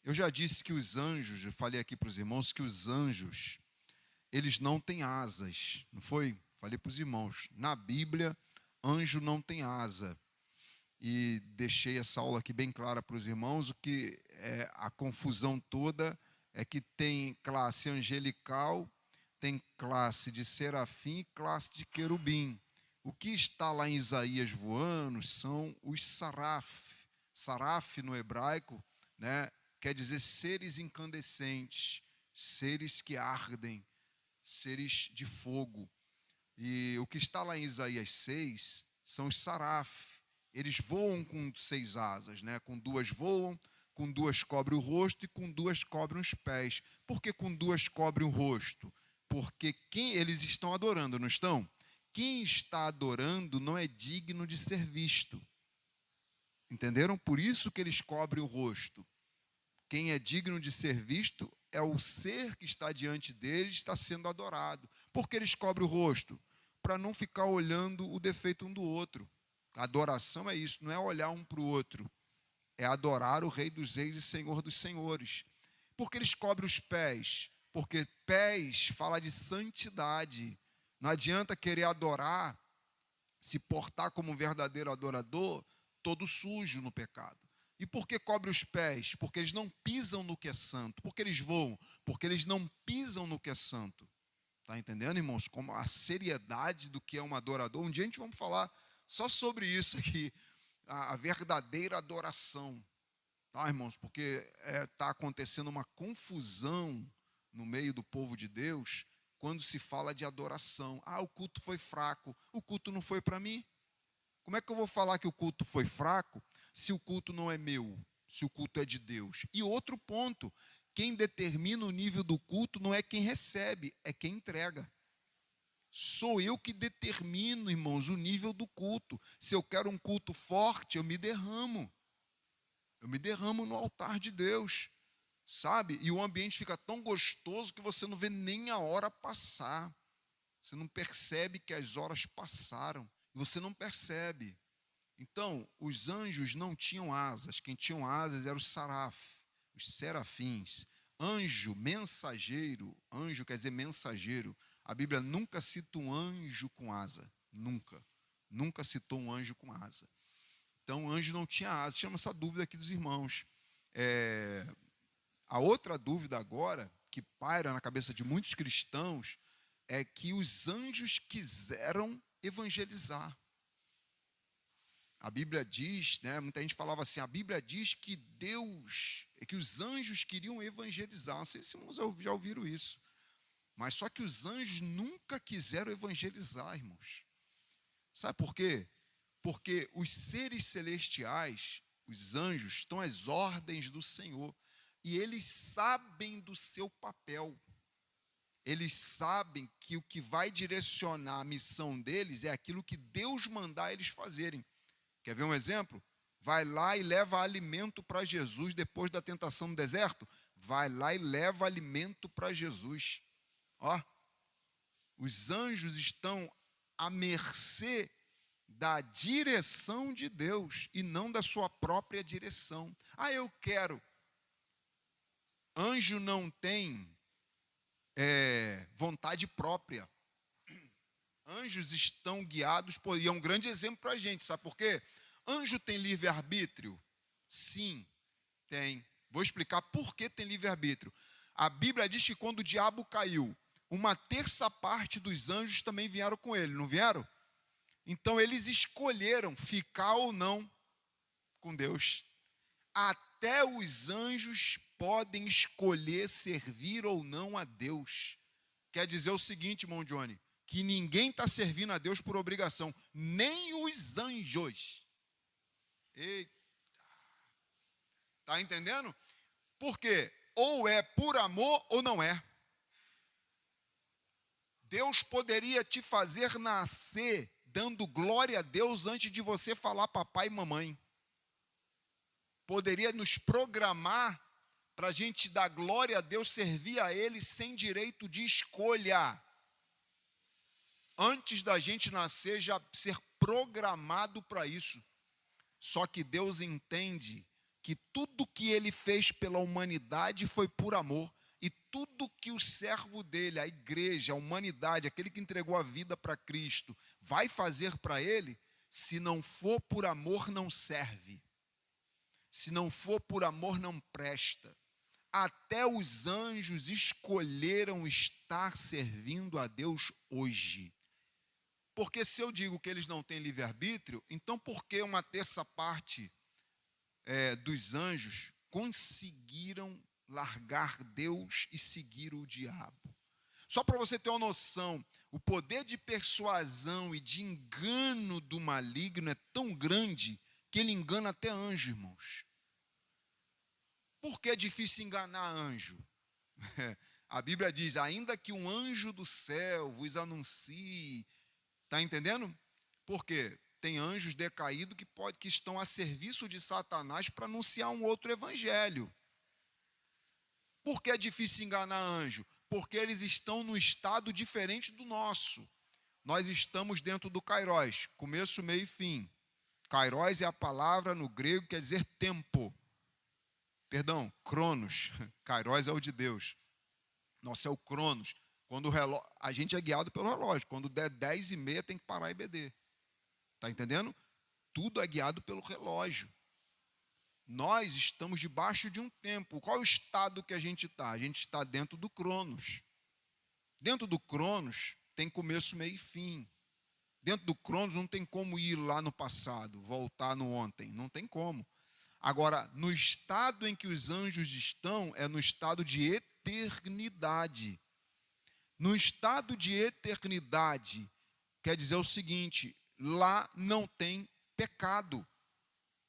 Eu já disse que os anjos, eu falei aqui para os irmãos que os anjos, eles não têm asas, não foi? Falei para os irmãos, na Bíblia, anjo não tem asa. E deixei essa aula aqui bem clara para os irmãos, o que é a confusão toda é que tem classe angelical, tem classe de serafim e classe de querubim. O que está lá em Isaías voando são os saraf. Saraf no hebraico, né, quer dizer seres incandescentes, seres que ardem, seres de fogo. E o que está lá em Isaías 6 são os saraf. Eles voam com 6 asas, né? Com 2 voam, com 2 cobrem o rosto e com 2 cobrem os pés. Por que com 2 cobrem o rosto? Porque quem eles estão adorando, não estão? Quem está adorando não é digno de ser visto. Entenderam? Por isso que eles cobrem o rosto. Quem é digno de ser visto é o ser que está diante deles, está sendo adorado. Por que eles cobrem o rosto? Para não ficar olhando o defeito um do outro. A adoração é isso, não é olhar um para o outro. É adorar o Rei dos Reis e Senhor dos Senhores. Por que eles cobrem os pés? Porque pés fala de santidade. Não adianta querer adorar, se portar como um verdadeiro adorador, todo sujo no pecado. E por que cobre os pés? Porque eles não pisam no que é santo. Por que eles voam? Porque eles não pisam no que é santo. Está entendendo, irmãos? Como a seriedade do que é um adorador. Um dia a gente vai falar só sobre isso aqui, a verdadeira adoração. Tá, irmãos? Porque está acontecendo uma confusão no meio do povo de Deus quando se fala de adoração. Ah, o culto foi fraco. O culto não foi para mim. Como é que eu vou falar que o culto foi fraco se o culto não é meu, se o culto é de Deus? E outro ponto, quem determina o nível do culto não é quem recebe, é quem entrega. Sou eu que determino, irmãos, o nível do culto. Se eu quero um culto forte, eu me derramo. Eu me derramo no altar de Deus, sabe? E o ambiente fica tão gostoso que você não vê nem a hora passar. Você não percebe que as horas passaram. Você não percebe. Então, os anjos não tinham asas. Quem tinham asas eram os saraf, os serafins. Anjo, mensageiro. Anjo quer dizer mensageiro. A Bíblia nunca cita um anjo com asa. Nunca. Nunca citou um anjo com asa. Então, o anjo não tinha asa. Chama essa dúvida aqui dos irmãos. A outra dúvida agora, que paira na cabeça de muitos cristãos, é que os anjos quiseram evangelizar. A Bíblia diz, né, muita gente falava assim, a Bíblia diz que que os anjos queriam evangelizar. Não sei se irmãos já ouviram isso. Mas só que os anjos nunca quiseram evangelizar, irmãos. Sabe por quê? Porque os seres celestiais, os anjos, estão às ordens do Senhor. E eles sabem do seu papel. Eles sabem que o que vai direcionar a missão deles é aquilo que Deus mandar eles fazerem. Quer ver um exemplo? Vai lá e leva alimento para Jesus depois da tentação no deserto. Vai lá e leva alimento para Jesus. Ó, os anjos estão à mercê da direção de Deus e não da sua própria direção. Ah, eu quero. Anjo não tem vontade própria. Anjos estão guiados por... E é um grande exemplo para a gente, sabe por quê? Anjo tem livre-arbítrio? Sim, tem. Vou explicar por que tem livre-arbítrio. A Bíblia diz que quando o diabo caiu, uma terça parte dos anjos também vieram com ele, não vieram? Então eles escolheram ficar ou não com Deus. Até os anjos podem escolher servir ou não a Deus. Quer dizer o seguinte, irmão Johnny, que ninguém está servindo a Deus por obrigação, nem os anjos. Eita! Está entendendo? Por quê? Ou é por amor ou não é. Deus poderia te fazer nascer dando glória a Deus antes de você falar papai e mamãe. Poderia nos programar para a gente dar glória a Deus, servir a Ele sem direito de escolha. Antes da gente nascer, já ser programado para isso. Só que Deus entende que tudo que ele fez pela humanidade foi por amor, e tudo que o servo dele, a igreja, a humanidade, aquele que entregou a vida para Cristo, vai fazer para ele, se não for por amor, não serve. Se não for por amor, não presta. Até os anjos escolheram estar servindo a Deus hoje. Porque se eu digo que eles não têm livre-arbítrio, então por que uma terça parte dos anjos conseguiram largar Deus e seguir o diabo? Só para você ter uma noção, o poder de persuasão e de engano do maligno é tão grande que ele engana até anjo, irmãos. Por que é difícil enganar anjo? A Bíblia diz, ainda que um anjo do céu vos anuncie. Está entendendo? Por quê? Tem anjos decaídos que estão a serviço de Satanás para anunciar um outro evangelho. Por que é difícil enganar anjo? Porque eles estão num estado diferente do nosso. Nós estamos dentro do kairos, começo, meio e fim. Kairos é a palavra no grego que quer dizer tempo. Perdão, cronos. Kairos é o de Deus. Nosso é o cronos. Quando a gente é guiado pelo relógio. Quando der 10h30 tem que parar e beber. Está entendendo? Tudo é guiado pelo relógio. Nós estamos debaixo de um tempo. Qual é o estado que a gente está? A gente está dentro do cronos. Dentro do cronos tem começo, meio e fim. Dentro do cronos não tem como ir lá no passado, voltar no ontem. Não tem como. Agora, no estado em que os anjos estão, é no estado de eternidade. No estado de eternidade, quer dizer o seguinte, lá não tem pecado.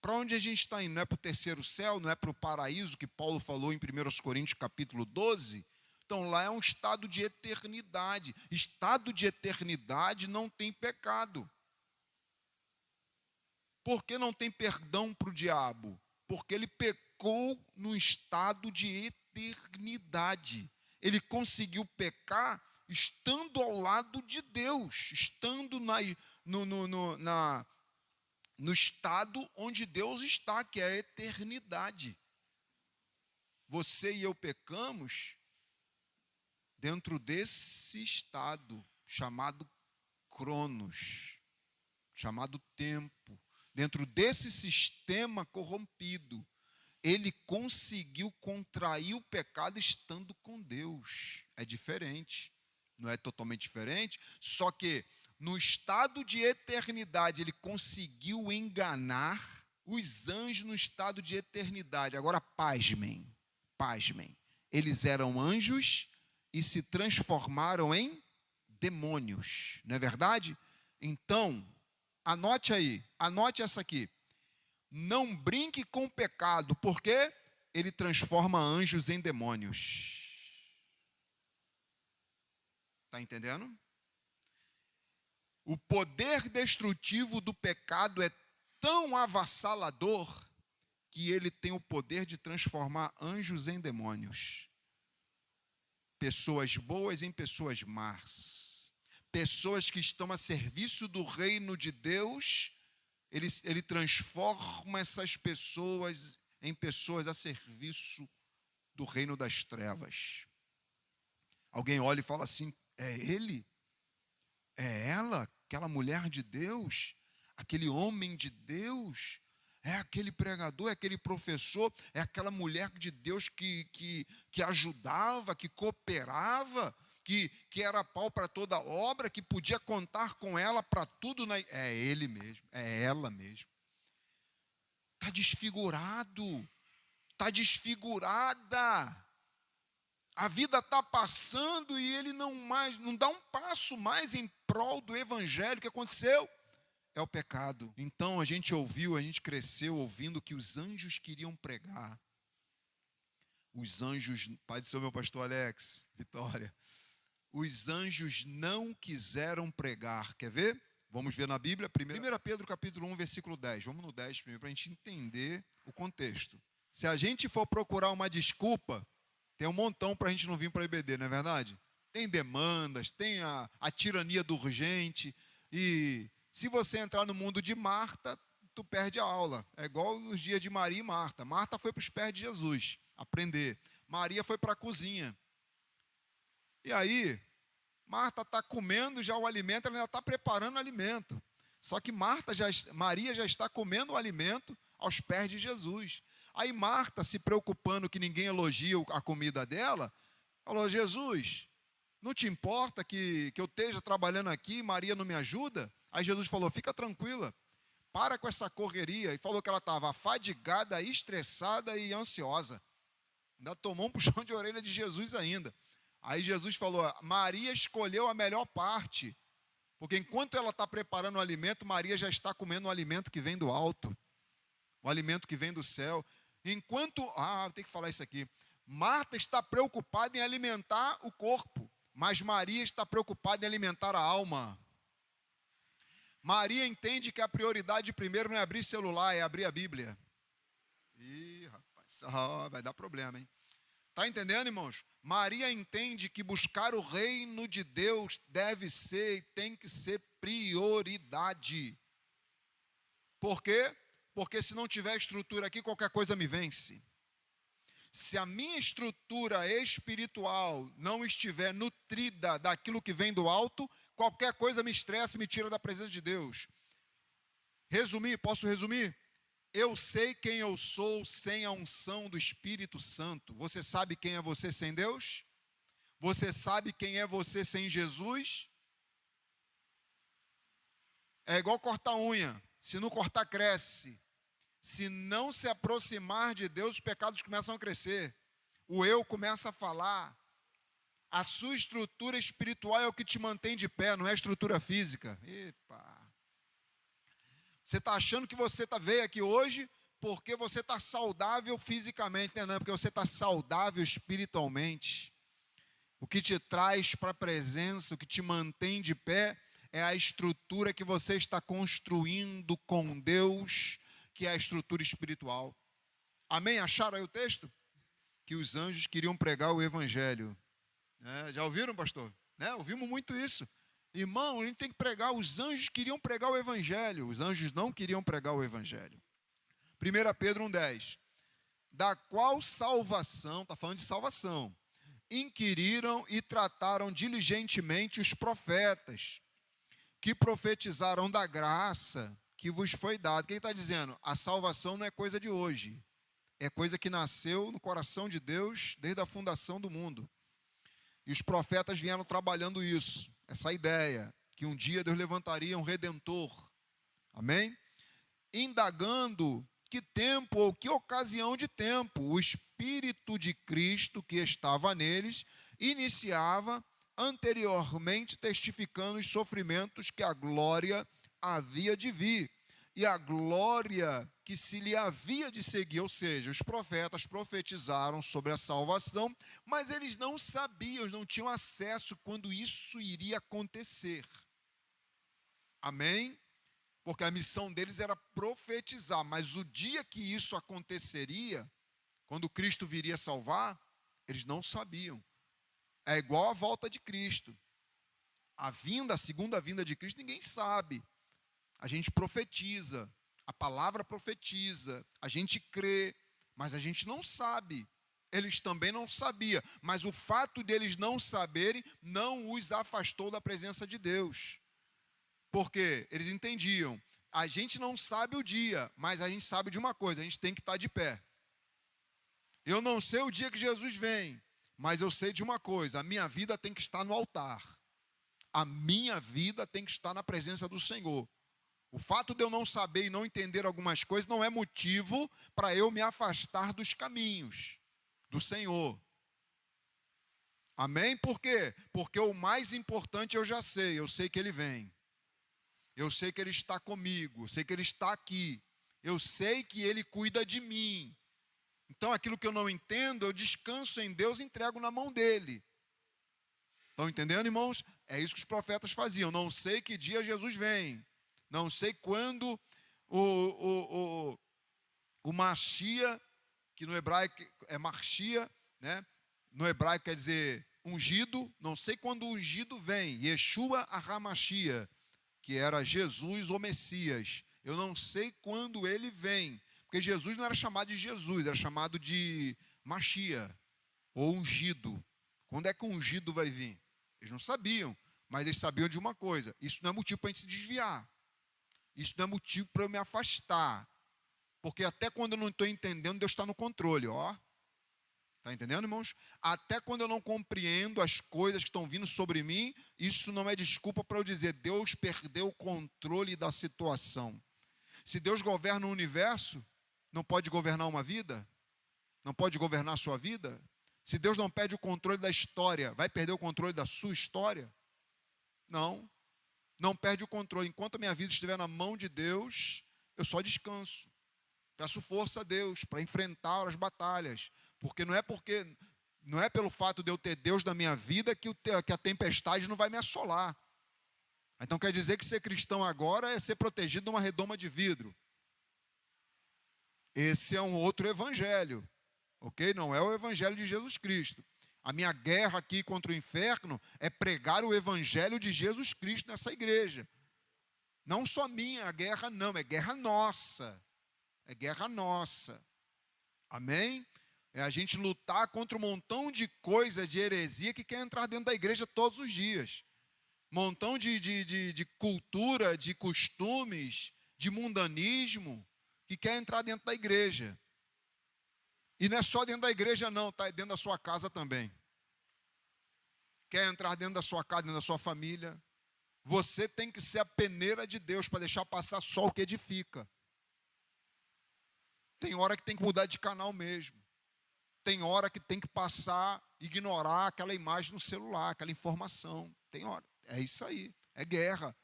Para onde a gente está indo? Não é para o terceiro céu, não é para o paraíso, que Paulo falou em 1 Coríntios capítulo 12? Então, lá é um estado de eternidade. Estado de eternidade não tem pecado. Por que não tem perdão para o diabo? Porque ele pecou num estado de eternidade. Ele conseguiu pecar estando ao lado de Deus, estando no estado onde Deus está, que é a eternidade. Você e eu pecamos dentro desse estado chamado cronos, chamado tempo. Dentro desse sistema corrompido, ele conseguiu contrair o pecado estando com Deus. É diferente, não é totalmente diferente, só que no estado de eternidade ele conseguiu enganar os anjos no estado de eternidade. Agora pasmem, eles eram anjos e se transformaram em demônios, não é verdade? Então, anote aí, anote essa aqui. Não brinque com o pecado, porque ele transforma anjos em demônios. Está entendendo? O poder destrutivo do pecado é tão avassalador que ele tem o poder de transformar anjos em demônios. Pessoas boas em pessoas más. Pessoas que estão a serviço do reino de Deus, ele transforma essas pessoas em pessoas a serviço do reino das trevas. Alguém olha e fala assim, é ele? É ela? Aquela mulher de Deus? Aquele homem de Deus? É aquele pregador, é aquele professor, é aquela mulher de Deus que ajudava, que cooperava, que era pau para toda obra, que podia contar com ela para tudo. É ele mesmo, é ela mesmo. Está desfigurado, está desfigurada. A vida está passando e ele não dá um passo mais em prol do evangelho. O que aconteceu? É o pecado. Então a gente cresceu ouvindo que os anjos queriam pregar. Os anjos, pai do seu meu pastor Alex, Vitória, os anjos não quiseram pregar. Quer ver? Vamos ver na Bíblia, 1 Pedro capítulo 1, versículo 10. Vamos no 10 primeiro, para a gente entender o contexto. Se a gente for procurar uma desculpa, tem um montão para a gente não vir para a IBD, não é verdade? Tem demandas, tem a tirania do urgente. E se você entrar no mundo de Marta, tu perde a aula. É igual nos dias de Maria e Marta. Marta foi para os pés de Jesus aprender. Maria foi para a cozinha. E aí, Marta está comendo já o alimento, ela ainda está preparando o alimento. Só que Maria já está comendo o alimento aos pés de Jesus. Aí Marta, se preocupando que ninguém elogia a comida dela, falou: Jesus, não te importa que eu esteja trabalhando aqui e Maria não me ajuda? Aí Jesus falou: fica tranquila, para com essa correria. E falou que ela estava afadigada, estressada e ansiosa. Ainda tomou um puxão de orelha de Jesus ainda. Aí Jesus falou: Maria escolheu a melhor parte, porque enquanto ela está preparando o alimento, Maria já está comendo o alimento que vem do alto, o alimento que vem do céu. Enquanto, tem que falar isso aqui, Marta está preocupada em alimentar o corpo, mas Maria está preocupada em alimentar a alma. Maria entende que a prioridade primeiro não é abrir celular, é abrir a Bíblia. Ih, rapaz, vai dar problema, hein? Está entendendo, irmãos? Maria entende que buscar o reino de Deus deve ser e tem que ser prioridade. Por quê? Porque se não tiver estrutura aqui, qualquer coisa me vence. Se a minha estrutura espiritual não estiver nutrida daquilo que vem do alto, qualquer coisa me estressa e me tira da presença de Deus. Posso resumir? Eu sei quem eu sou sem a unção do Espírito Santo. Você sabe quem é você sem Deus? Você sabe quem é você sem Jesus? É igual cortar unha. Se não cortar, cresce. Se não se aproximar de Deus, os pecados começam a crescer. O eu começa a falar. A sua estrutura espiritual é o que te mantém de pé, não é a estrutura física. Epa! Você está achando que você veio aqui hoje porque você está saudável fisicamente, né? Não, porque você está saudável espiritualmente. O que te traz para a presença, o que te mantém de pé, é a estrutura que você está construindo com Deus, que é a estrutura espiritual. Amém? Acharam aí o texto? Que os anjos queriam pregar o evangelho. Já ouviram, pastor? Ouvimos muito isso. Irmão, a gente tem que pregar. Os anjos queriam pregar o evangelho. Os anjos não queriam pregar o evangelho. 1 Pedro 1,10. Da qual salvação, está falando de salvação, inquiriram e trataram diligentemente os profetas, que profetizaram da graça que vos foi dada. Quem está dizendo? A salvação não é coisa de hoje. É coisa que nasceu no coração de Deus desde a fundação do mundo. E os profetas vieram trabalhando isso, essa ideia, que um dia Deus levantaria um redentor. Amém? Indagando que tempo ou que ocasião de tempo o Espírito de Cristo que estava neles iniciava anteriormente testificando os sofrimentos que a glória havia de vir. E a glória que se lhe havia de seguir, ou seja, os profetas profetizaram sobre a salvação, mas eles não sabiam, não tinham acesso quando isso iria acontecer. Amém? Porque a missão deles era profetizar, mas o dia que isso aconteceria, quando Cristo viria salvar, eles não sabiam. É igual a volta de Cristo. A segunda vinda de Cristo, ninguém sabe. A gente profetiza, a palavra profetiza, a gente crê, mas a gente não sabe. Eles também não sabiam, mas o fato deles não saberem não os afastou da presença de Deus. Porque eles entendiam, a gente não sabe o dia, mas a gente sabe de uma coisa, a gente tem que estar de pé. Eu não sei o dia que Jesus vem, mas eu sei de uma coisa, a minha vida tem que estar no altar. A minha vida tem que estar na presença do Senhor. O fato de eu não saber e não entender algumas coisas não é motivo para eu me afastar dos caminhos do Senhor. Amém? Por quê? Porque o mais importante eu já sei. Eu sei que Ele vem. Eu sei que Ele está comigo. Eu sei que Ele está aqui. Eu sei que Ele cuida de mim. Então aquilo que eu não entendo, eu descanso em Deus e entrego na mão dEle. Estão entendendo, irmãos? É isso que os profetas faziam. Não sei que dia Jesus vem. Não sei quando o Machia, que no hebraico é Marchia, né? No hebraico quer dizer ungido, não sei quando o ungido vem, Yeshua HaMashiach, que era Jesus ou Messias. Eu não sei quando ele vem. Porque Jesus não era chamado de Jesus, era chamado de Machia, ou ungido. Quando é que o ungido vai vir? Eles não sabiam, mas eles sabiam de uma coisa. Isso não é motivo para a gente se desviar. Isso não é motivo para eu me afastar. Porque até quando eu não estou entendendo, Deus está no controle, ó. Está entendendo, irmãos? Até quando eu não compreendo as coisas que estão vindo sobre mim, isso não é desculpa para eu dizer, Deus perdeu o controle da situação. Se Deus governa o universo, não pode governar uma vida? Não pode governar a sua vida? Se Deus não perde o controle da história, vai perder o controle da sua história? Não. Não perde o controle. Enquanto a minha vida estiver na mão de Deus, eu só descanso. Peço força a Deus para enfrentar as batalhas. Porque não é pelo fato de eu ter Deus na minha vida que a tempestade não vai me assolar. Então quer dizer que ser cristão agora é ser protegido de uma redoma de vidro. Esse é um outro evangelho, ok? Não é o evangelho de Jesus Cristo. A minha guerra aqui contra o inferno é pregar o evangelho de Jesus Cristo nessa igreja. Não só minha, a guerra não, é guerra nossa. É guerra nossa. Amém? É a gente lutar contra um montão de coisa, de heresia que quer entrar dentro da igreja todos os dias. Montão de cultura, de costumes, de mundanismo que quer entrar dentro da igreja. E não é só dentro da igreja não, está dentro da sua casa também. Quer entrar dentro da sua casa, dentro da sua família. Você tem que ser a peneira de Deus para deixar passar só o que edifica. Tem hora que tem que mudar de canal mesmo. Tem hora que tem que passar, ignorar aquela imagem no celular, aquela informação. Tem hora. É isso aí. É guerra.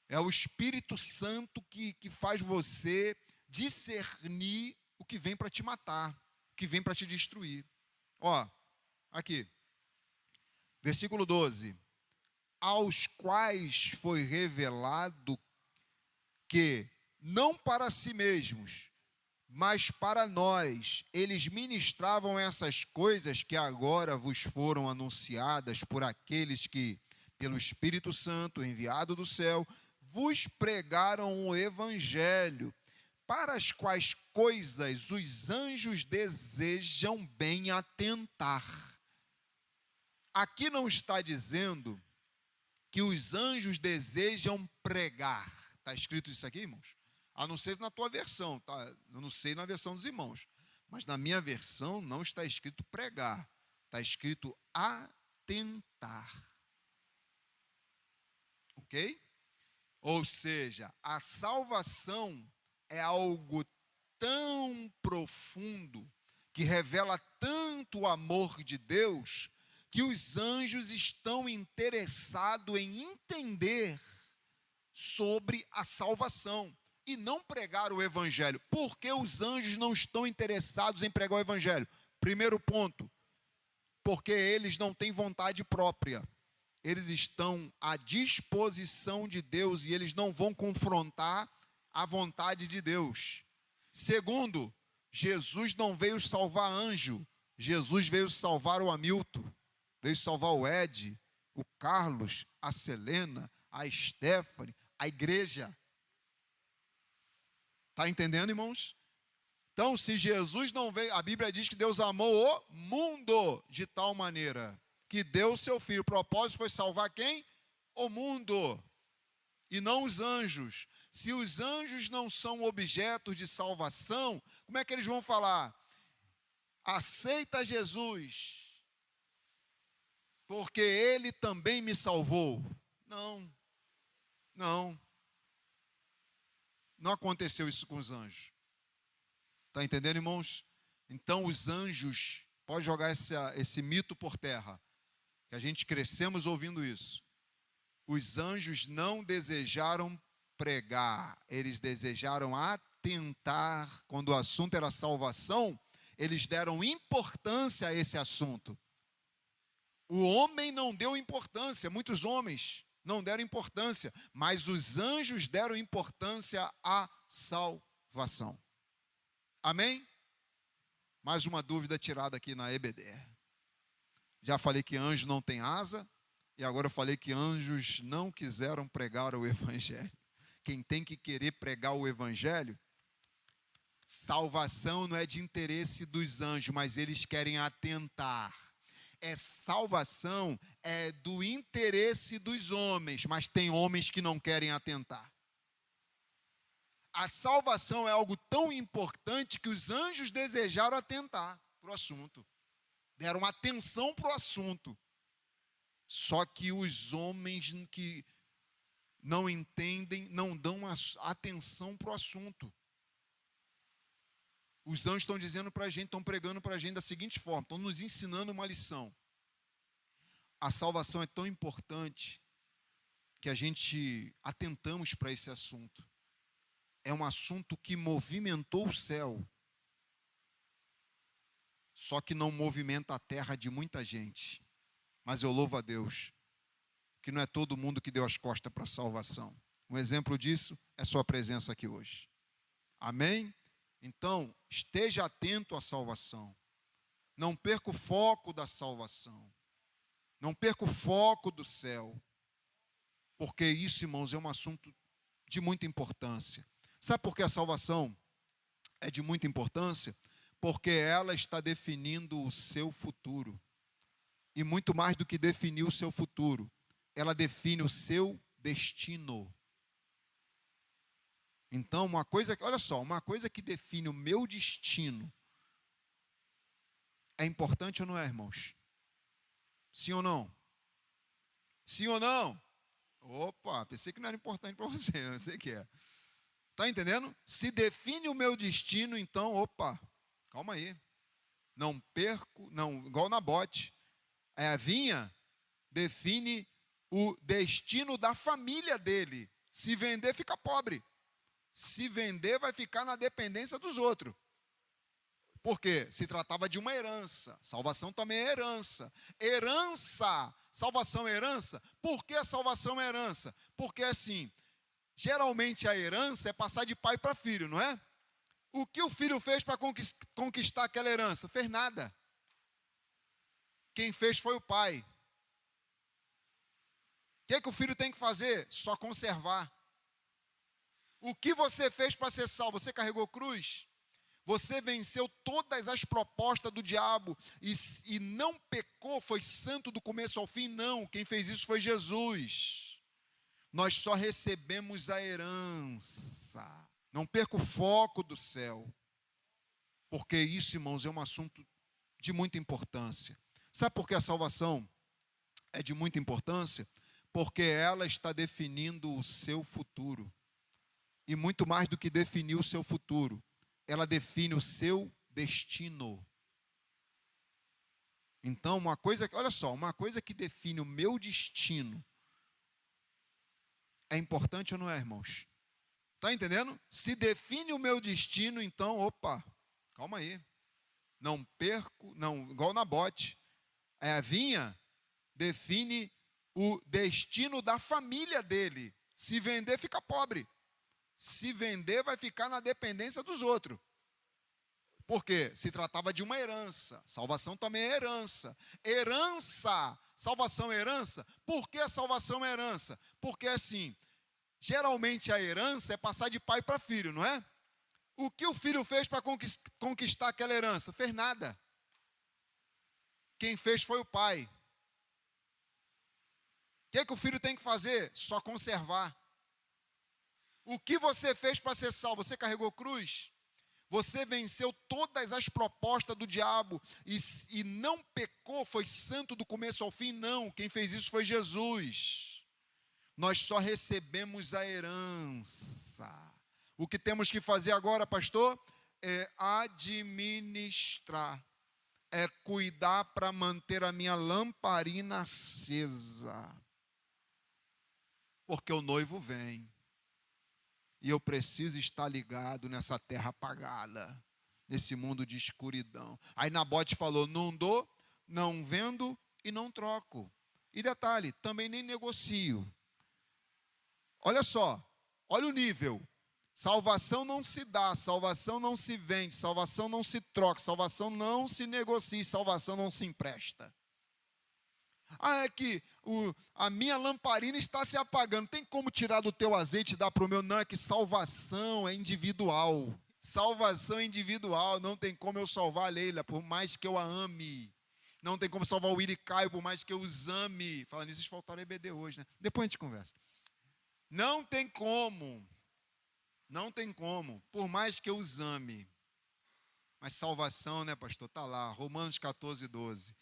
É o Espírito Santo que faz você discernir o que vem para te matar, o que vem para te destruir. Ó, aqui. Versículo 12. Aos quais foi revelado que, não para si mesmos, mas para nós, eles ministravam essas coisas que agora vos foram anunciadas por aqueles que, pelo Espírito Santo, enviado do céu, vos pregaram o Evangelho, para as quais coisas os anjos desejam bem atentar. Aqui não está dizendo que os anjos desejam pregar. Está escrito isso aqui, irmãos? A não ser na tua versão, tá? Eu não sei na versão dos irmãos. Mas na minha versão não está escrito pregar. Está escrito atentar. Ok? Ou seja, a salvação é algo tão profundo, que revela tanto o amor de Deus, que os anjos estão interessados em entender sobre a salvação e não pregar o evangelho. Por que os anjos não estão interessados em pregar o evangelho? Primeiro ponto, porque eles não têm vontade própria. Eles estão à disposição de Deus e eles não vão confrontar a vontade de Deus. Segundo, Jesus não veio salvar anjo. Jesus veio salvar o Hamilton, veio salvar o Ed, o Carlos, a Selena, a Stephanie, a igreja. Está entendendo, irmãos? Então, se Jesus não veio, a Bíblia diz que Deus amou o mundo de tal maneira que deu o seu filho. O propósito foi salvar quem? O mundo, e não os anjos. Se os anjos não são objetos de salvação, como é que eles vão falar? Aceita Jesus, porque ele também me salvou. Não, não. Não aconteceu isso com os anjos. Está entendendo, irmãos? Então os anjos, pode jogar esse mito por terra, que a gente crescemos ouvindo isso. Os anjos não desejaram pregar, eles desejaram atentar. Quando o assunto era salvação, eles deram importância a esse assunto. O homem não deu importância, muitos homens não deram importância, mas os anjos deram importância à salvação. Amém? Mais uma dúvida tirada aqui na EBD. Já falei que anjo não tem asa, e agora eu falei que anjos não quiseram pregar o evangelho. quem tem que querer pregar o evangelho, salvação não é de interesse dos anjos, mas eles querem atentar. Salvação é do interesse dos homens, mas tem homens que não querem atentar. A salvação é algo tão importante que os anjos desejaram atentar para o assunto. Deram atenção para o assunto. Só que os homens que não entendem, não dão atenção para o assunto. Os anjos estão dizendo para a gente, estão pregando para a gente da seguinte forma, estão nos ensinando uma lição. A salvação é tão importante que a gente atentamos para esse assunto. É um assunto que movimentou o céu, só que não movimenta a terra de muita gente. Mas eu louvo a Deus, que não é todo mundo que deu as costas para a salvação. Um exemplo disso é sua presença aqui hoje. Amém? Então, esteja atento à salvação. Não perca o foco da salvação. Não perca o foco do céu. Porque isso, irmãos, é um assunto de muita importância. Sabe por que a salvação é de muita importância? Porque ela está definindo o seu futuro. E muito mais do que definir o seu futuro, ela define o seu destino. Então, olha só, uma coisa que define o meu destino é importante ou não é, irmãos? Sim ou não? Sim ou não? Opa, pensei que não era importante para você, eu sei que é. Está entendendo? Se define o meu destino, então, opa, calma aí. Não perco, não, igual Nabote. A vinha define o destino da família dele. Se vender, fica pobre. Se vender, vai ficar na dependência dos outros. Por quê? Se tratava de uma herança. Salvação também é herança. Herança. Salvação é herança? Por que a salvação é herança? Porque assim, geralmente a herança é passar de pai para filho, não é? O que o filho fez para conquistar aquela herança? Fez nada. Quem fez foi o pai. O que o filho tem que fazer? Só conservar. O que você fez para ser salvo? Você carregou cruz? Você venceu todas as propostas do diabo e não pecou, foi santo do começo ao fim? Não, quem fez isso foi Jesus. Nós só recebemos a herança. Não perca o foco do céu. Porque isso, irmãos, é um assunto de muita importância. Sabe por que a salvação é de muita importância? Porque ela está definindo o seu futuro. E muito mais do que definir o seu futuro, ela define o seu destino. Então, olha só, uma coisa que define o meu destino é importante ou não é, irmãos? Está entendendo? Se define o meu destino, então, opa, calma aí. Não perco, não, igual Nabote. A vinha define o destino da família dele. Se vender, fica pobre. Se vender, vai ficar na dependência dos outros. Por quê? Se tratava de uma herança. Salvação também é herança. Herança. Salvação é herança? Por que a salvação é herança? Porque assim, geralmente a herança é passar de pai para filho, não é? O que o filho fez para conquistar aquela herança? Fez nada. Quem fez foi o pai. O que o filho tem que fazer? Só conservar. O que você fez para ser salvo? Você carregou cruz? Você venceu todas as propostas do diabo e não pecou, foi santo do começo ao fim? Não, quem fez isso foi Jesus. Nós só recebemos a herança. O que temos que fazer agora, pastor? É administrar. É cuidar para manter a minha lamparina acesa. Porque o noivo vem. E eu preciso estar ligado nessa terra apagada, nesse mundo de escuridão. Aí Nabote falou, não dou, não vendo e não troco. E detalhe, também nem negocio. Olha só, olha o nível. Salvação não se dá, salvação não se vende, salvação não se troca, salvação não se negocia, salvação não se empresta. a minha lamparina está se apagando. Tem como tirar do teu azeite e dar para o meu? Não, é que salvação é individual. Salvação é individual. Não tem como eu salvar a Leila, por mais que eu a ame. Não tem como salvar o Willy Caio, por mais que eu os ame. Falando nisso, eles faltaram EBD hoje, né? Depois a gente conversa. Não tem como. Não tem como. Por mais que eu os ame. Mas salvação, né, pastor? Está lá, Romanos 14, 12.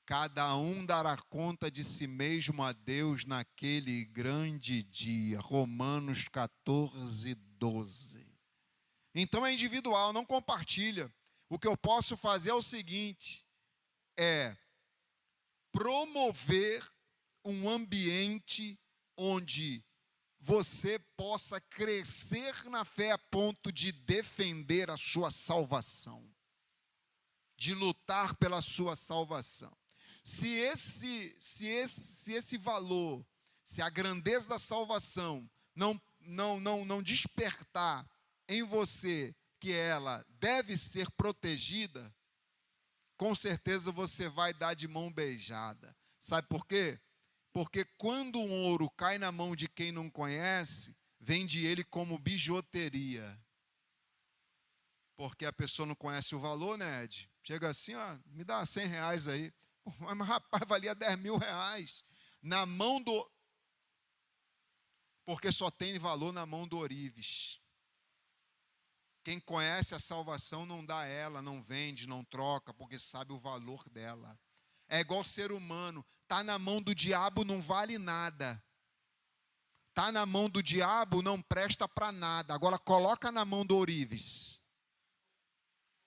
Cada um dará conta de si mesmo a Deus naquele grande dia. Romanos 14, 12. Então é individual, não compartilha. O que eu posso fazer é o seguinte, é promover um ambiente onde você possa crescer na fé a ponto de defender a sua salvação, de lutar pela sua salvação. Se esse valor, se a grandeza da salvação não despertar em você que ela deve ser protegida, com certeza você vai dar de mão beijada. Sabe por quê? Porque quando um ouro cai na mão de quem não conhece, vende ele como bijuteria. Porque a pessoa não conhece o valor, né, Ed? Chega assim, ó, me dá R$100 aí. Mas, rapaz, valia R$10.000. Na mão do... Porque só tem valor na mão do ourives. Quem conhece a salvação não dá ela, não vende, não troca, porque sabe o valor dela. É igual ser humano. Está na mão do diabo, não vale nada. Está na mão do diabo, não presta para nada. Agora coloca na mão do ourives.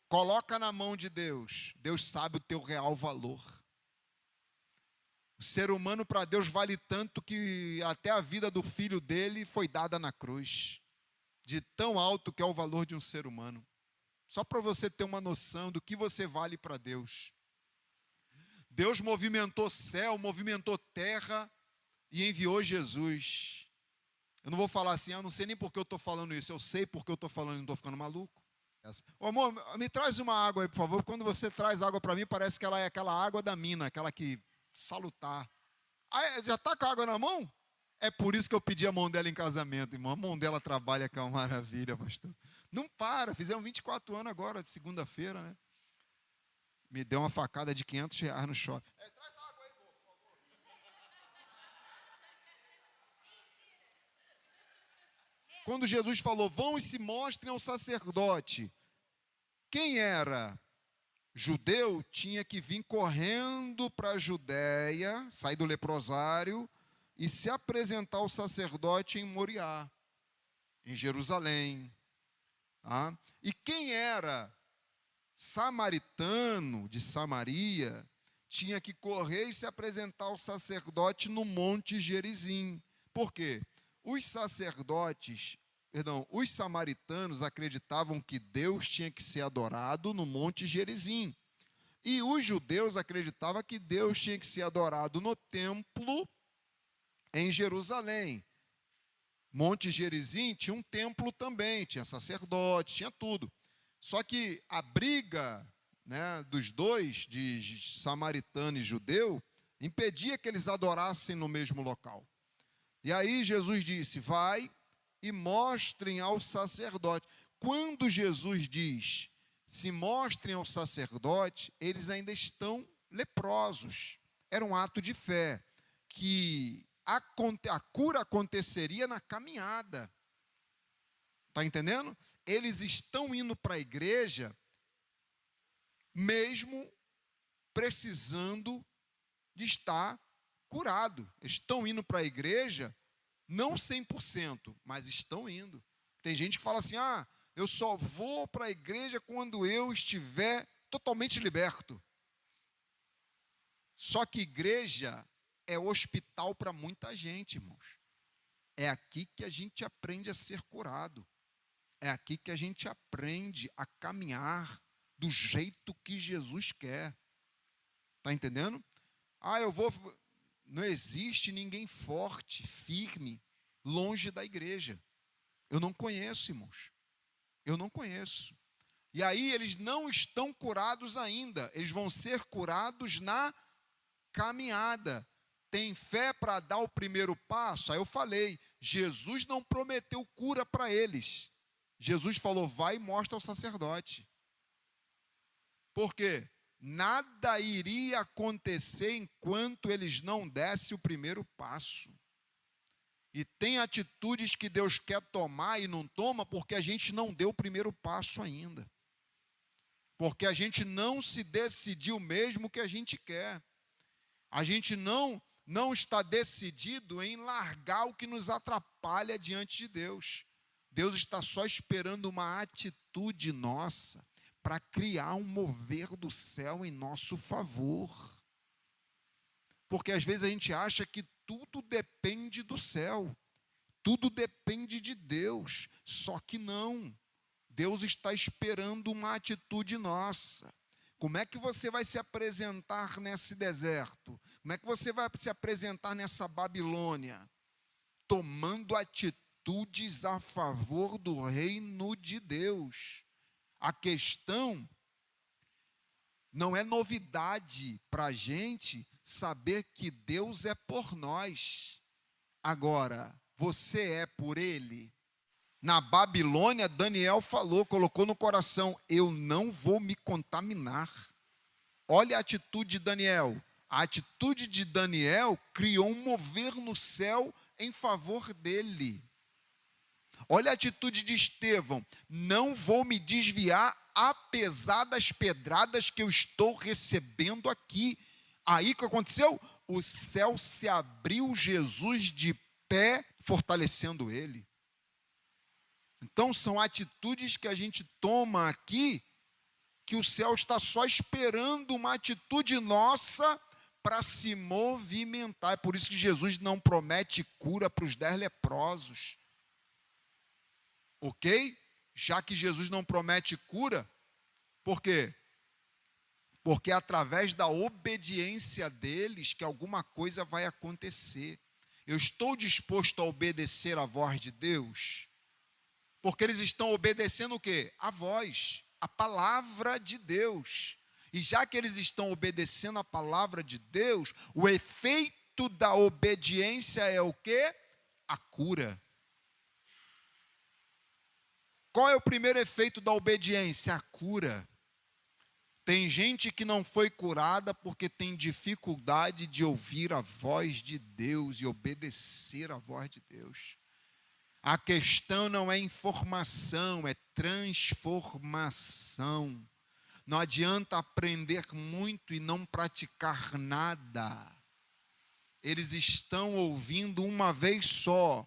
Coloca na mão de Deus. Deus sabe o teu real valor. O ser humano para Deus vale tanto que até a vida do filho dele foi dada na cruz. De tão alto que é o valor de um ser humano. Só para você ter uma noção do que você vale para Deus. Deus movimentou céu, movimentou terra e enviou Jesus. Eu não vou falar assim, eu não sei nem por que eu estou falando isso. Eu sei porque eu estou falando, não estou ficando maluco. Ô, amor, me traz uma água aí, por favor. Quando você traz água para mim, parece que ela é aquela água da mina, aquela que salutar. Ah, já está com a água na mão? É por isso que eu pedi a mão dela em casamento, irmão. A mão dela trabalha que é uma maravilha, pastor. Não para, fizemos 24 anos agora, de segunda-feira, né? Me deu uma facada de R$500 no shopping. Traz água aí, por favor. Quando Jesus falou, vão e se mostrem ao sacerdote. Quem era judeu tinha que vir correndo para a Judéia, sair do leprosário e se apresentar ao sacerdote em Moriá, em Jerusalém. Tá? E quem era samaritano de Samaria tinha que correr e se apresentar ao sacerdote no Monte Gerizim. Por quê? Os samaritanos acreditavam que Deus tinha que ser adorado no Monte Gerizim. E os judeus acreditavam que Deus tinha que ser adorado no templo em Jerusalém. Monte Gerizim tinha um templo também, tinha sacerdote, tinha tudo. Só que a briga, né, dos dois, de samaritano e judeu, impedia que eles adorassem no mesmo local. E aí Jesus disse, vai e mostrem ao sacerdote. Quando Jesus diz, se mostrem ao sacerdote, eles ainda estão leprosos. Era um ato de fé, que a cura aconteceria na caminhada. Está entendendo? Eles estão indo para a igreja, mesmo precisando de estar curado. Estão indo para a igreja, não 100%, mas estão indo. Tem gente que fala assim, eu só vou para a igreja quando eu estiver totalmente liberto. Só que igreja é hospital para muita gente, irmãos. É aqui que a gente aprende a ser curado. É aqui que a gente aprende a caminhar do jeito que Jesus quer. Está entendendo? Não existe ninguém forte, firme, longe da igreja. Eu não conheço, irmãos. Eu não conheço. E aí eles não estão curados ainda. Eles vão ser curados na caminhada. tem fé para dar o primeiro passo? Aí eu falei, Jesus não prometeu cura para eles. Jesus falou, vai e mostra ao sacerdote. Por quê? Nada iria acontecer enquanto eles não dessem o primeiro passo. E tem atitudes que Deus quer tomar e não toma porque a gente não deu o primeiro passo ainda. Porque a gente não se decidiu mesmo o que a gente quer. A gente não está decidido em largar o que nos atrapalha diante de Deus. Deus está só esperando uma atitude nossa para criar um mover do céu em nosso favor. Porque às vezes a gente acha que tudo depende do céu, tudo depende de Deus, só que não. Deus está esperando uma atitude nossa. Como é que você vai se apresentar nesse deserto? Como é que você vai se apresentar nessa Babilônia? Tomando atitudes a favor do reino de Deus. A questão não é novidade para a gente saber que Deus é por nós. Agora, você é por Ele? Na Babilônia, Daniel falou, colocou no coração, eu não vou me contaminar. Olha a atitude de Daniel. A atitude de Daniel criou um mover no céu em favor dele. Olha a atitude de Estevão, não vou me desviar apesar das pedradas que eu estou recebendo aqui. Aí o que aconteceu? O céu se abriu, Jesus de pé, fortalecendo ele. Então são atitudes que a gente toma aqui, que o céu está só esperando uma atitude nossa para se movimentar. É por isso que Jesus não promete cura para os 10 leprosos. Ok? Já que Jesus não promete cura, por quê? Porque é através da obediência deles que alguma coisa vai acontecer. Eu estou disposto a obedecer a voz de Deus, porque eles estão obedecendo o quê? A voz, a palavra de Deus. E já que eles estão obedecendo a palavra de Deus, o efeito da obediência é o quê? A cura. Qual é o primeiro efeito da obediência? A cura. Tem gente que não foi curada porque tem dificuldade de ouvir a voz de Deus e obedecer a voz de Deus. A questão não é informação, é transformação. Não adianta aprender muito e não praticar nada. Eles estão ouvindo uma vez só.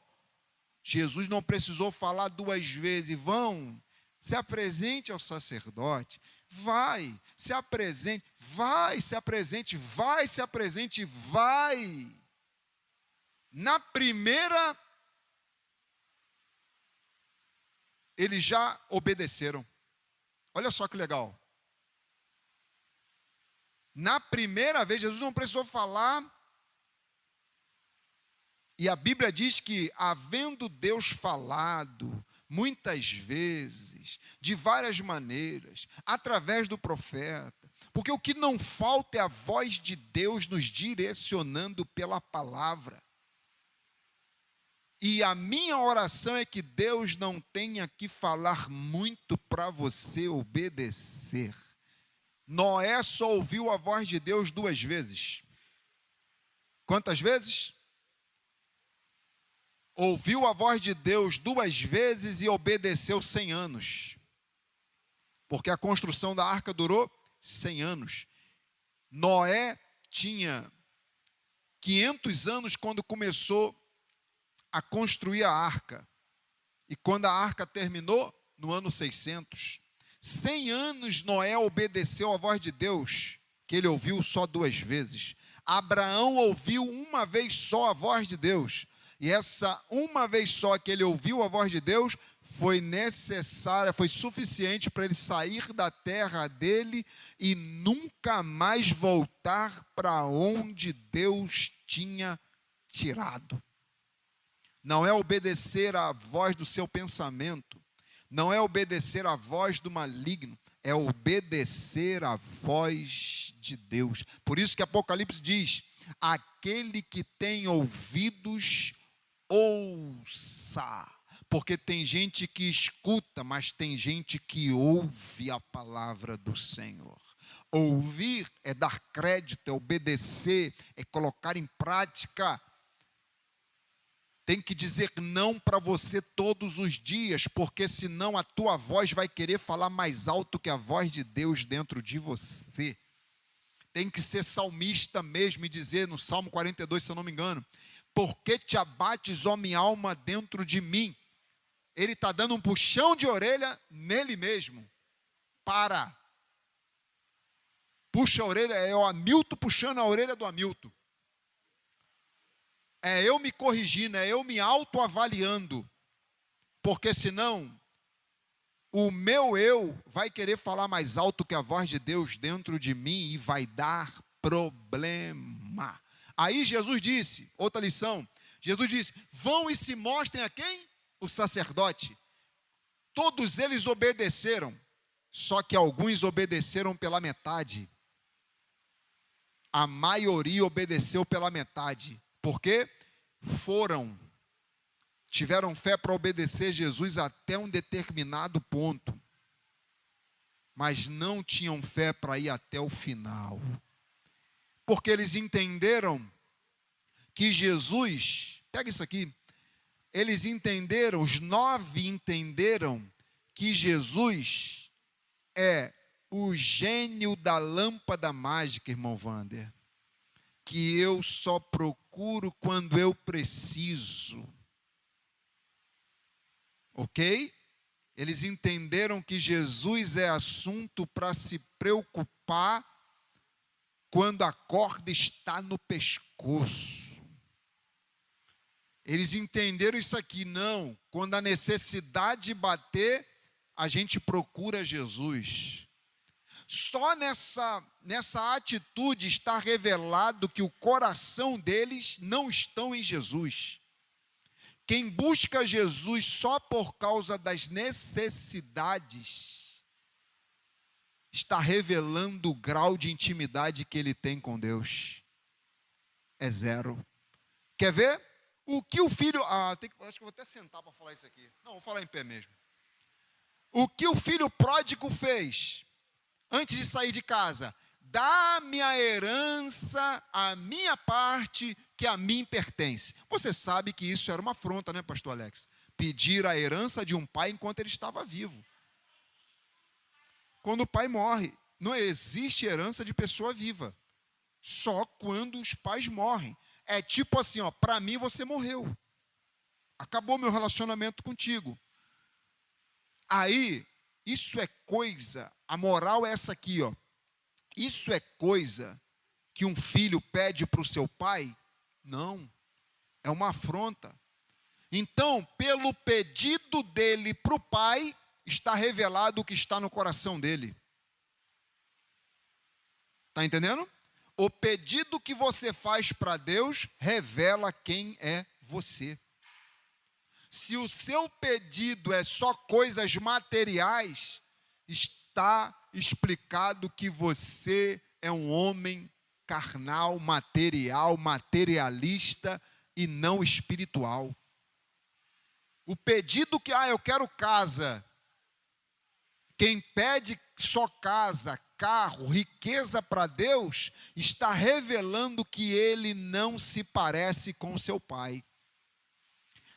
Jesus não precisou falar 2 vezes. Vão, se apresente ao sacerdote. Vai, se apresente. Vai, se apresente. Vai, se apresente. Vai. Na primeira, eles já obedeceram. Olha só que legal. Na primeira vez, Jesus não precisou falar. E a Bíblia diz que, havendo Deus falado muitas vezes, de várias maneiras, através do profeta, porque o que não falta é a voz de Deus nos direcionando pela palavra. E a minha oração é que Deus não tenha que falar muito para você obedecer. Noé só ouviu a voz de Deus 2 vezes. Quantas vezes? Ouviu a voz de Deus 2 vezes e obedeceu 100 anos. Porque a construção da arca durou 100 anos. Noé tinha 500 anos quando começou a construir a arca. E quando a arca terminou, no ano 600. 100 anos Noé obedeceu a voz de Deus, que ele ouviu só 2 vezes. Abraão ouviu uma vez só a voz de Deus. E essa uma vez só que ele ouviu a voz de Deus, foi necessária, foi suficiente para ele sair da terra dele e nunca mais voltar para onde Deus tinha tirado. Não é obedecer à voz do seu pensamento, não é obedecer à voz do maligno, é obedecer à voz de Deus. Por isso que Apocalipse diz: aquele que tem ouvidos, ouça. Porque tem gente que escuta, mas tem gente que ouve a palavra do Senhor. Ouvir é dar crédito, é obedecer, é colocar em prática. Tem que dizer não para você todos os dias, porque senão a tua voz vai querer falar mais alto que a voz de Deus dentro de você. Tem que ser salmista mesmo e dizer no Salmo 42, se eu não me engano: por que te abates, ó minha alma, dentro de mim? Ele está dando um puxão de orelha nele mesmo. Para. Puxa a orelha, é o Hamilton puxando a orelha do Hamilton. É eu me corrigindo, é eu me autoavaliando. Porque senão, o meu eu vai querer falar mais alto que a voz de Deus dentro de mim e vai dar problema. Aí Jesus disse, outra lição, Jesus disse: vão e se mostrem a quem? O sacerdote. Todos eles obedeceram, só que alguns obedeceram pela metade. A maioria obedeceu pela metade. Por quê? Tiveram fé para obedecer Jesus até um determinado ponto, mas não tinham fé para ir até o final, porque eles entenderam que Jesus, pega isso aqui, eles entenderam, os 9 entenderam que Jesus é o gênio da lâmpada mágica, irmão Wander, que eu só procuro quando eu preciso. Ok? Eles entenderam que Jesus é assunto para se preocupar quando a corda está no pescoço. Eles entenderam isso aqui, não. Quando a necessidade bater, a gente procura Jesus. Só nessa atitude está revelado que o coração deles não estão em Jesus. Quem busca Jesus só por causa das necessidades está revelando o grau de intimidade que ele tem com Deus. É zero. Quer ver? O que o filho... acho que eu vou até sentar para falar isso aqui. Não, vou falar em pé mesmo. O que o filho pródigo fez antes de sair de casa? Dá-me a herança, a minha parte, que a mim pertence. Você sabe que isso era uma afronta, né, pastor Alex? Pedir a herança de um pai enquanto ele estava vivo. Quando o pai morre, não existe herança de pessoa viva. Só quando os pais morrem. É tipo assim, ó, para mim você morreu. Acabou meu relacionamento contigo. Aí, isso é coisa, a moral é essa aqui, ó. Isso é coisa que um filho pede para o seu pai? Não, é uma afronta. Então, pelo pedido dele para o pai, está revelado o que está no coração dele. Está entendendo? O pedido que você faz para Deus revela quem é você. Se o seu pedido é só coisas materiais, está explicado que você é um homem carnal, material, materialista e não espiritual. O pedido que, eu quero casa. Quem pede só casa, carro, riqueza para Deus, está revelando que ele não se parece com seu pai.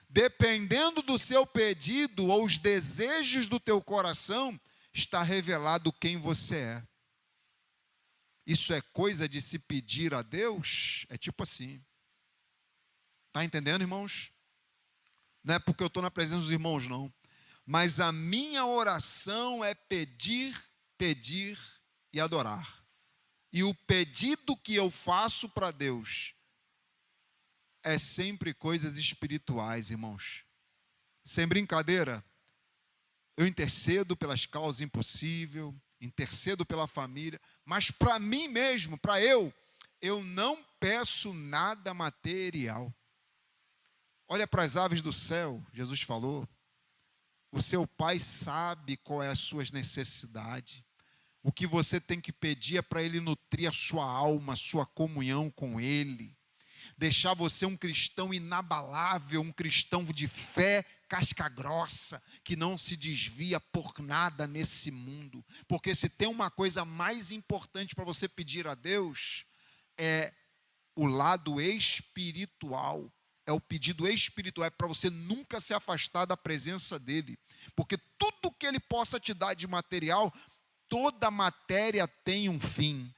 Dependendo do seu pedido ou os desejos do teu coração, está revelado quem você é. Isso é coisa de se pedir a Deus? É tipo assim. Está entendendo, irmãos? Não é porque eu estou na presença dos irmãos, não. Mas a minha oração é pedir, pedir e adorar. E o pedido que eu faço para Deus é sempre coisas espirituais, irmãos. Sem brincadeira. Eu intercedo pelas causas impossíveis, intercedo pela família, mas para mim mesmo, para eu não peço nada material. Olha para as aves do céu, Jesus falou. O seu pai sabe qual é as suas necessidades. O que você tem que pedir é para Ele nutrir a sua alma, a sua comunhão com Ele. Deixar você um cristão inabalável, um cristão de fé casca grossa, que não se desvia por nada nesse mundo. Porque se tem uma coisa mais importante para você pedir a Deus, é o lado espiritual. É o pedido espiritual, é para você nunca se afastar da presença dEle. Porque tudo que Ele possa te dar de material, toda matéria tem um fim.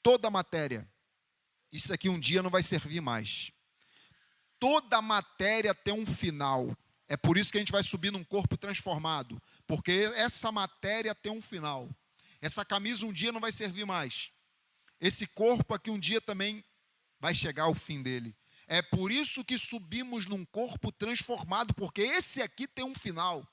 Toda matéria. Isso aqui um dia não vai servir mais. Toda matéria tem um final. É por isso que a gente vai subir num corpo transformado. Porque essa matéria tem um final. Essa camisa um dia não vai servir mais. Esse corpo aqui um dia também vai chegar ao fim dele. É por isso que subimos num corpo transformado. Porque esse aqui tem um final.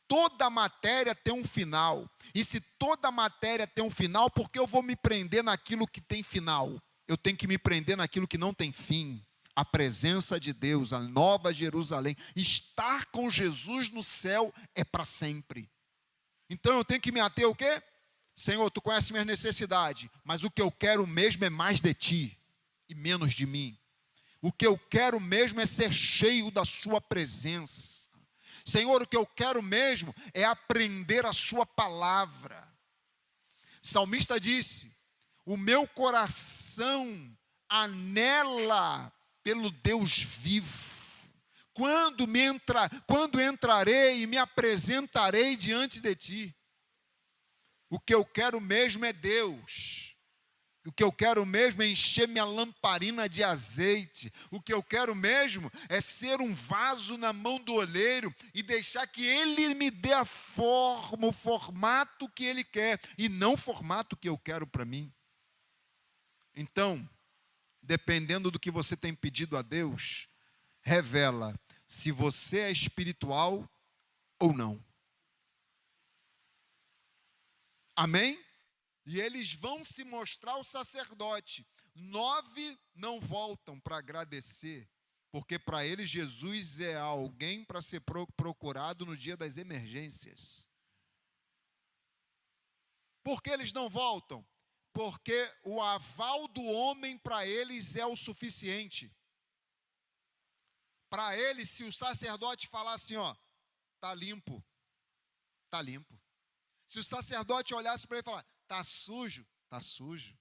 Toda matéria tem um final. E se toda matéria tem um final, por que eu vou me prender naquilo que tem final? Eu tenho que me prender naquilo que não tem fim. A presença de Deus, a nova Jerusalém. Estar com Jesus no céu é para sempre. Então eu tenho que me ater ao quê? Senhor, tu conheces minhas necessidades, mas o que eu quero mesmo é mais de ti e menos de mim. O que eu quero mesmo é ser cheio da sua presença. Senhor, o que eu quero mesmo é aprender a sua palavra. O salmista disse: o meu coração anela pelo Deus vivo. Quando entrarei e me apresentarei diante de ti. O que eu quero mesmo é Deus. O que eu quero mesmo é encher minha lamparina de azeite. O que eu quero mesmo é ser um vaso na mão do oleiro e deixar que Ele me dê a forma, o formato que Ele quer e não o formato que eu quero para mim. Então, dependendo do que você tem pedido a Deus, revela se você é espiritual ou não. Amém? E eles vão se mostrar ao sacerdote. 9 não voltam para agradecer, porque para eles Jesus é alguém para ser procurado no dia das emergências. Por que eles não voltam? Porque o aval do homem para eles é o suficiente. Para eles, se o sacerdote falar assim, ó, tá limpo, tá limpo. Se o sacerdote olhasse para ele e falar, tá sujo, tá sujo.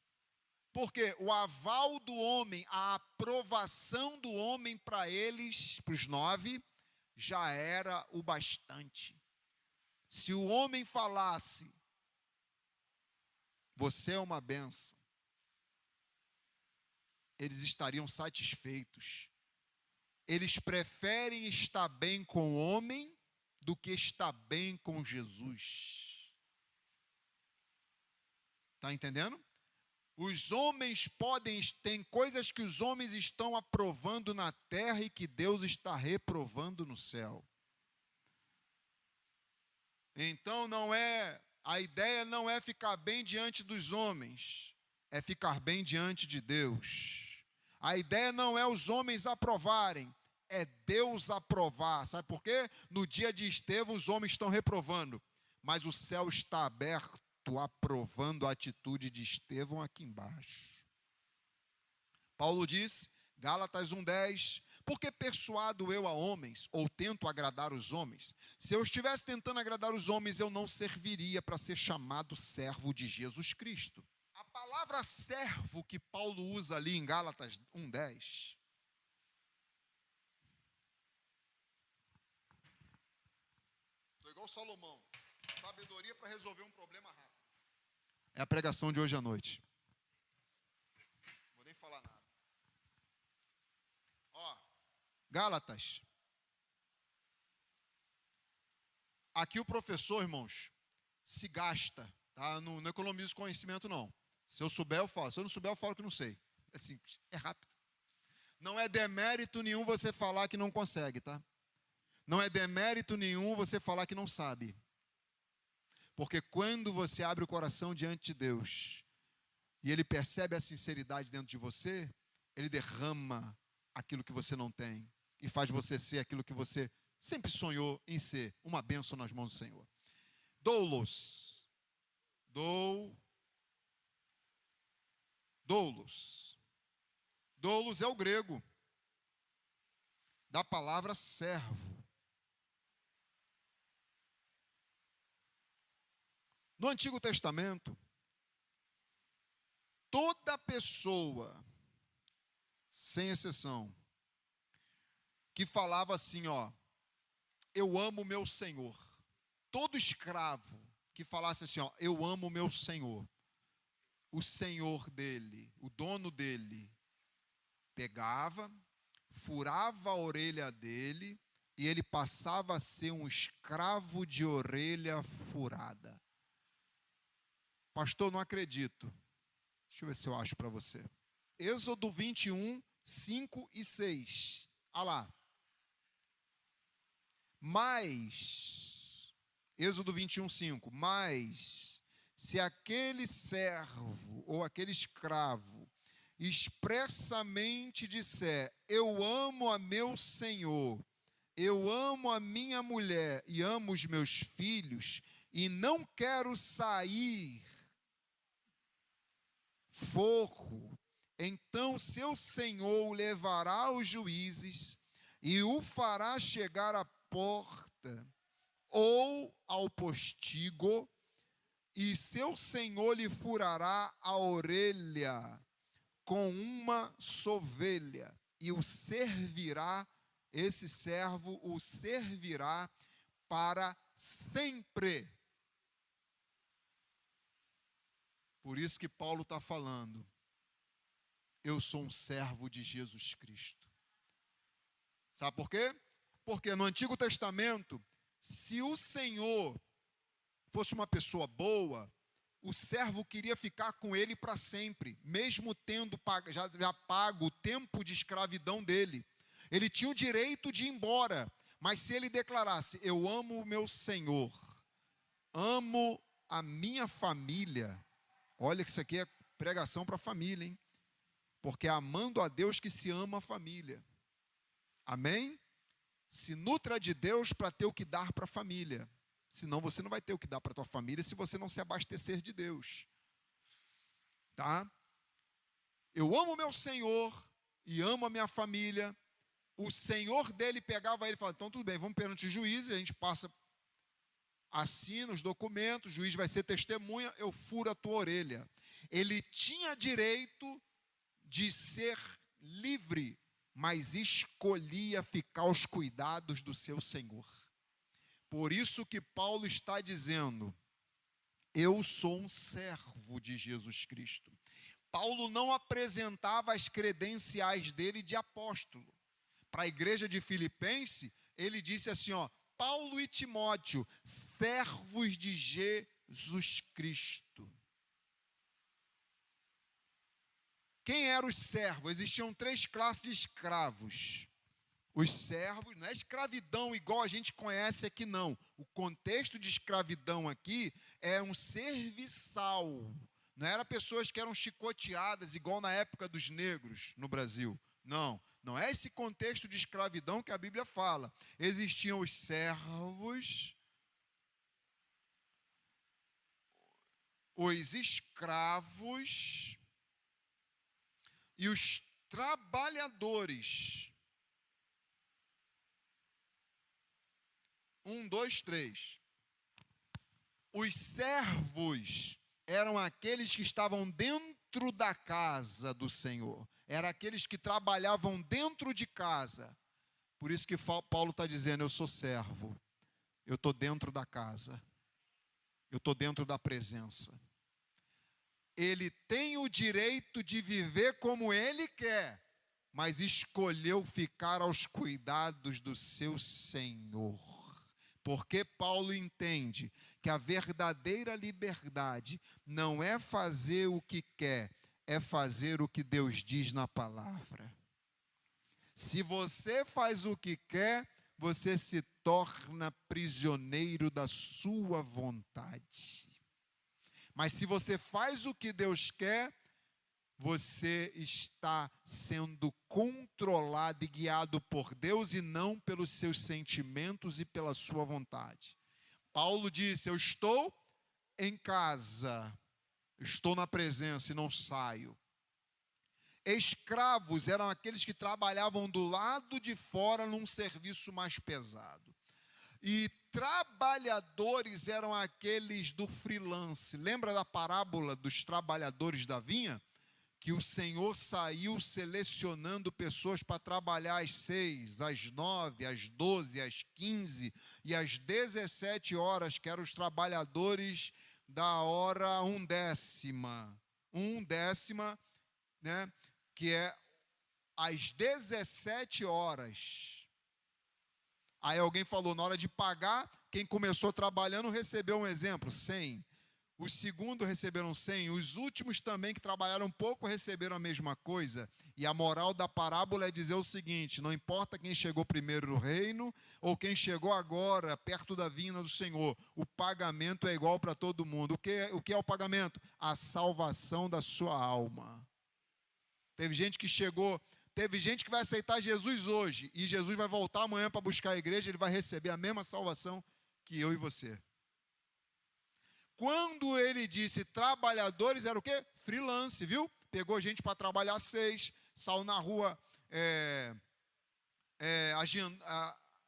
Porque o aval do homem, a aprovação do homem para eles, para os 9, já era o bastante. Se o homem falasse, você é uma bênção, eles estariam satisfeitos. Eles preferem estar bem com o homem do que estar bem com Jesus. Está entendendo? Os homens tem coisas que os homens estão aprovando na terra e que Deus está reprovando no céu. Então a ideia não é ficar bem diante dos homens, é ficar bem diante de Deus. A ideia não é os homens aprovarem, é Deus aprovar. Sabe por quê? No dia de Estevão os homens estão reprovando, mas o céu está aberto, aprovando a atitude de Estevão aqui embaixo. Paulo diz, Gálatas 1:10, porque persuado eu a homens, ou tento agradar os homens? Se eu estivesse tentando agradar os homens, eu não serviria para ser chamado servo de Jesus Cristo. A palavra servo que Paulo usa ali em Gálatas 1:10, estou igual Salomão, sabedoria para resolver um problema rápido. É a pregação de hoje à noite. Não vou nem falar nada. Ó, Gálatas. Aqui o professor, irmãos, se gasta, tá? Não economizo conhecimento, não. Se eu souber, eu falo. Se eu não souber, eu falo que não sei. É simples, é rápido. Não é demérito nenhum você falar que não consegue, tá? Não é demérito nenhum você falar que não sabe. Porque quando você abre o coração diante de Deus e Ele percebe a sinceridade dentro de você, Ele derrama aquilo que você não tem e faz você ser aquilo que você sempre sonhou em ser, uma bênção nas mãos do Senhor. Doulos Doulos. Doulos é o grego, da palavra servo. No Antigo Testamento, toda pessoa, sem exceção, que falava assim, ó, eu amo meu Senhor. Todo escravo que falasse assim, ó, eu amo meu Senhor. O Senhor dele, o dono dele, pegava, furava a orelha dele e ele passava a ser um escravo de orelha furada. Pastor, não acredito. Deixa eu ver se eu acho para você. Êxodo 21, 5 e 6. Olha lá. Mas, Êxodo 21, 5. Mas, se aquele servo ou aquele escravo expressamente disser, eu amo a meu Senhor, eu amo a minha mulher e amo os meus filhos, e não quero sair forro, então seu senhor o levará aos juízes e o fará chegar à porta ou ao postigo, e seu senhor lhe furará a orelha com uma sovelha, e o servirá, esse servo o servirá para sempre. Por isso que Paulo está falando, eu sou um servo de Jesus Cristo. Sabe por quê? Porque no Antigo Testamento, se o Senhor fosse uma pessoa boa, o servo queria ficar com ele para sempre, mesmo tendo já pago o tempo de escravidão dele. Ele tinha o direito de ir embora, mas se ele declarasse, eu amo o meu Senhor, amo a minha família. Olha que isso aqui é pregação para a família, hein? Porque é amando a Deus que se ama a família. Amém? Se nutra de Deus para ter o que dar para a família. Senão você não vai ter o que dar para a tua família se você não se abastecer de Deus. Tá? Eu amo meu Senhor e amo a minha família. O Senhor dele pegava ele e falava, então tudo bem, vamos perante o juiz, a gente passa, assina os documentos, o juiz vai ser testemunha, eu furo a tua orelha. Ele tinha direito de ser livre, mas escolhia ficar aos cuidados do seu Senhor. Por isso que Paulo está dizendo, eu sou um servo de Jesus Cristo. Paulo não apresentava as credenciais dele de apóstolo. Para a igreja de Filipenses, ele disse assim, ó, Paulo e Timóteo, servos de Jesus Cristo. Quem eram os servos? Existiam 3 classes de escravos. Os servos, não é escravidão igual a gente conhece aqui, não. O contexto de escravidão aqui é um serviçal. Não era pessoas que eram chicoteadas, igual na época dos negros no Brasil. Não, não é esse contexto de escravidão que a Bíblia fala. Existiam os servos, os escravos e os trabalhadores. 1, 2, 3. Os servos eram aqueles que estavam dentro da casa do Senhor. Eram aqueles que trabalhavam dentro de casa. Por isso que Paulo está dizendo, eu sou servo. Eu estou dentro da casa. Eu estou dentro da presença. Ele tem o direito de viver como ele quer, mas escolheu ficar aos cuidados do seu Senhor. Porque Paulo entende que a verdadeira liberdade não é fazer o que quer, é fazer o que Deus diz na palavra. Se você faz o que quer, você se torna prisioneiro da sua vontade. Mas se você faz o que Deus quer, você está sendo controlado e guiado por Deus e não pelos seus sentimentos e pela sua vontade. Paulo disse, eu estou em casa, estou na presença e não saio. Escravos eram aqueles que trabalhavam do lado de fora num serviço mais pesado. E trabalhadores eram aqueles do freelance. Lembra da parábola dos trabalhadores da vinha? Que o Senhor saiu selecionando pessoas para trabalhar às 6, às 9, às 12, às 15 e às 17 horas, que eram os trabalhadores da hora 1/10. 1/10, né? Que é às 17 horas. Aí alguém falou, na hora de pagar, quem começou trabalhando recebeu um exemplo, 100. Os segundos receberam 100, os últimos também que trabalharam pouco receberam a mesma coisa. E a moral da parábola é dizer o seguinte, não importa quem chegou primeiro no reino ou quem chegou agora perto da vinda do Senhor, o pagamento é igual para todo mundo. O que é o pagamento? A salvação da sua alma. Teve gente que vai aceitar Jesus hoje e Jesus vai voltar amanhã para buscar a igreja, ele vai receber a mesma salvação que eu e você. Quando ele disse trabalhadores, era o quê? Freelance, viu? Pegou gente para trabalhar 6, saiu na rua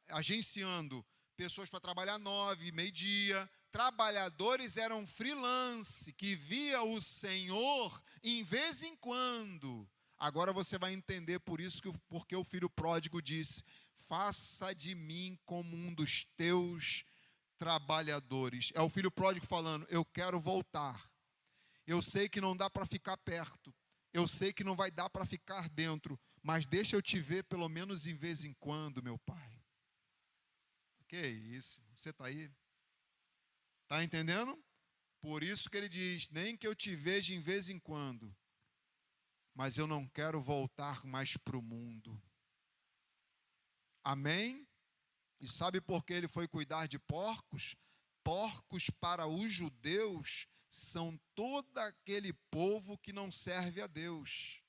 agenciando pessoas para trabalhar 9, meio-dia. Trabalhadores eram freelance, que via o Senhor em vez em quando. Agora você vai entender porque o filho pródigo disse, faça de mim como um dos teus trabalhadores. É o filho pródigo falando, eu quero voltar. Eu sei que não dá para ficar perto. Eu sei que não vai dar para ficar dentro. Mas deixa eu te ver pelo menos em vez em quando, meu pai. Que isso? Você está aí? Está entendendo? Por isso que ele diz, nem que eu te veja em vez em quando. Mas eu não quero voltar mais para o mundo. Amém? E sabe por que ele foi cuidar de porcos? Porcos para os judeus são todo aquele povo que não serve a Deus.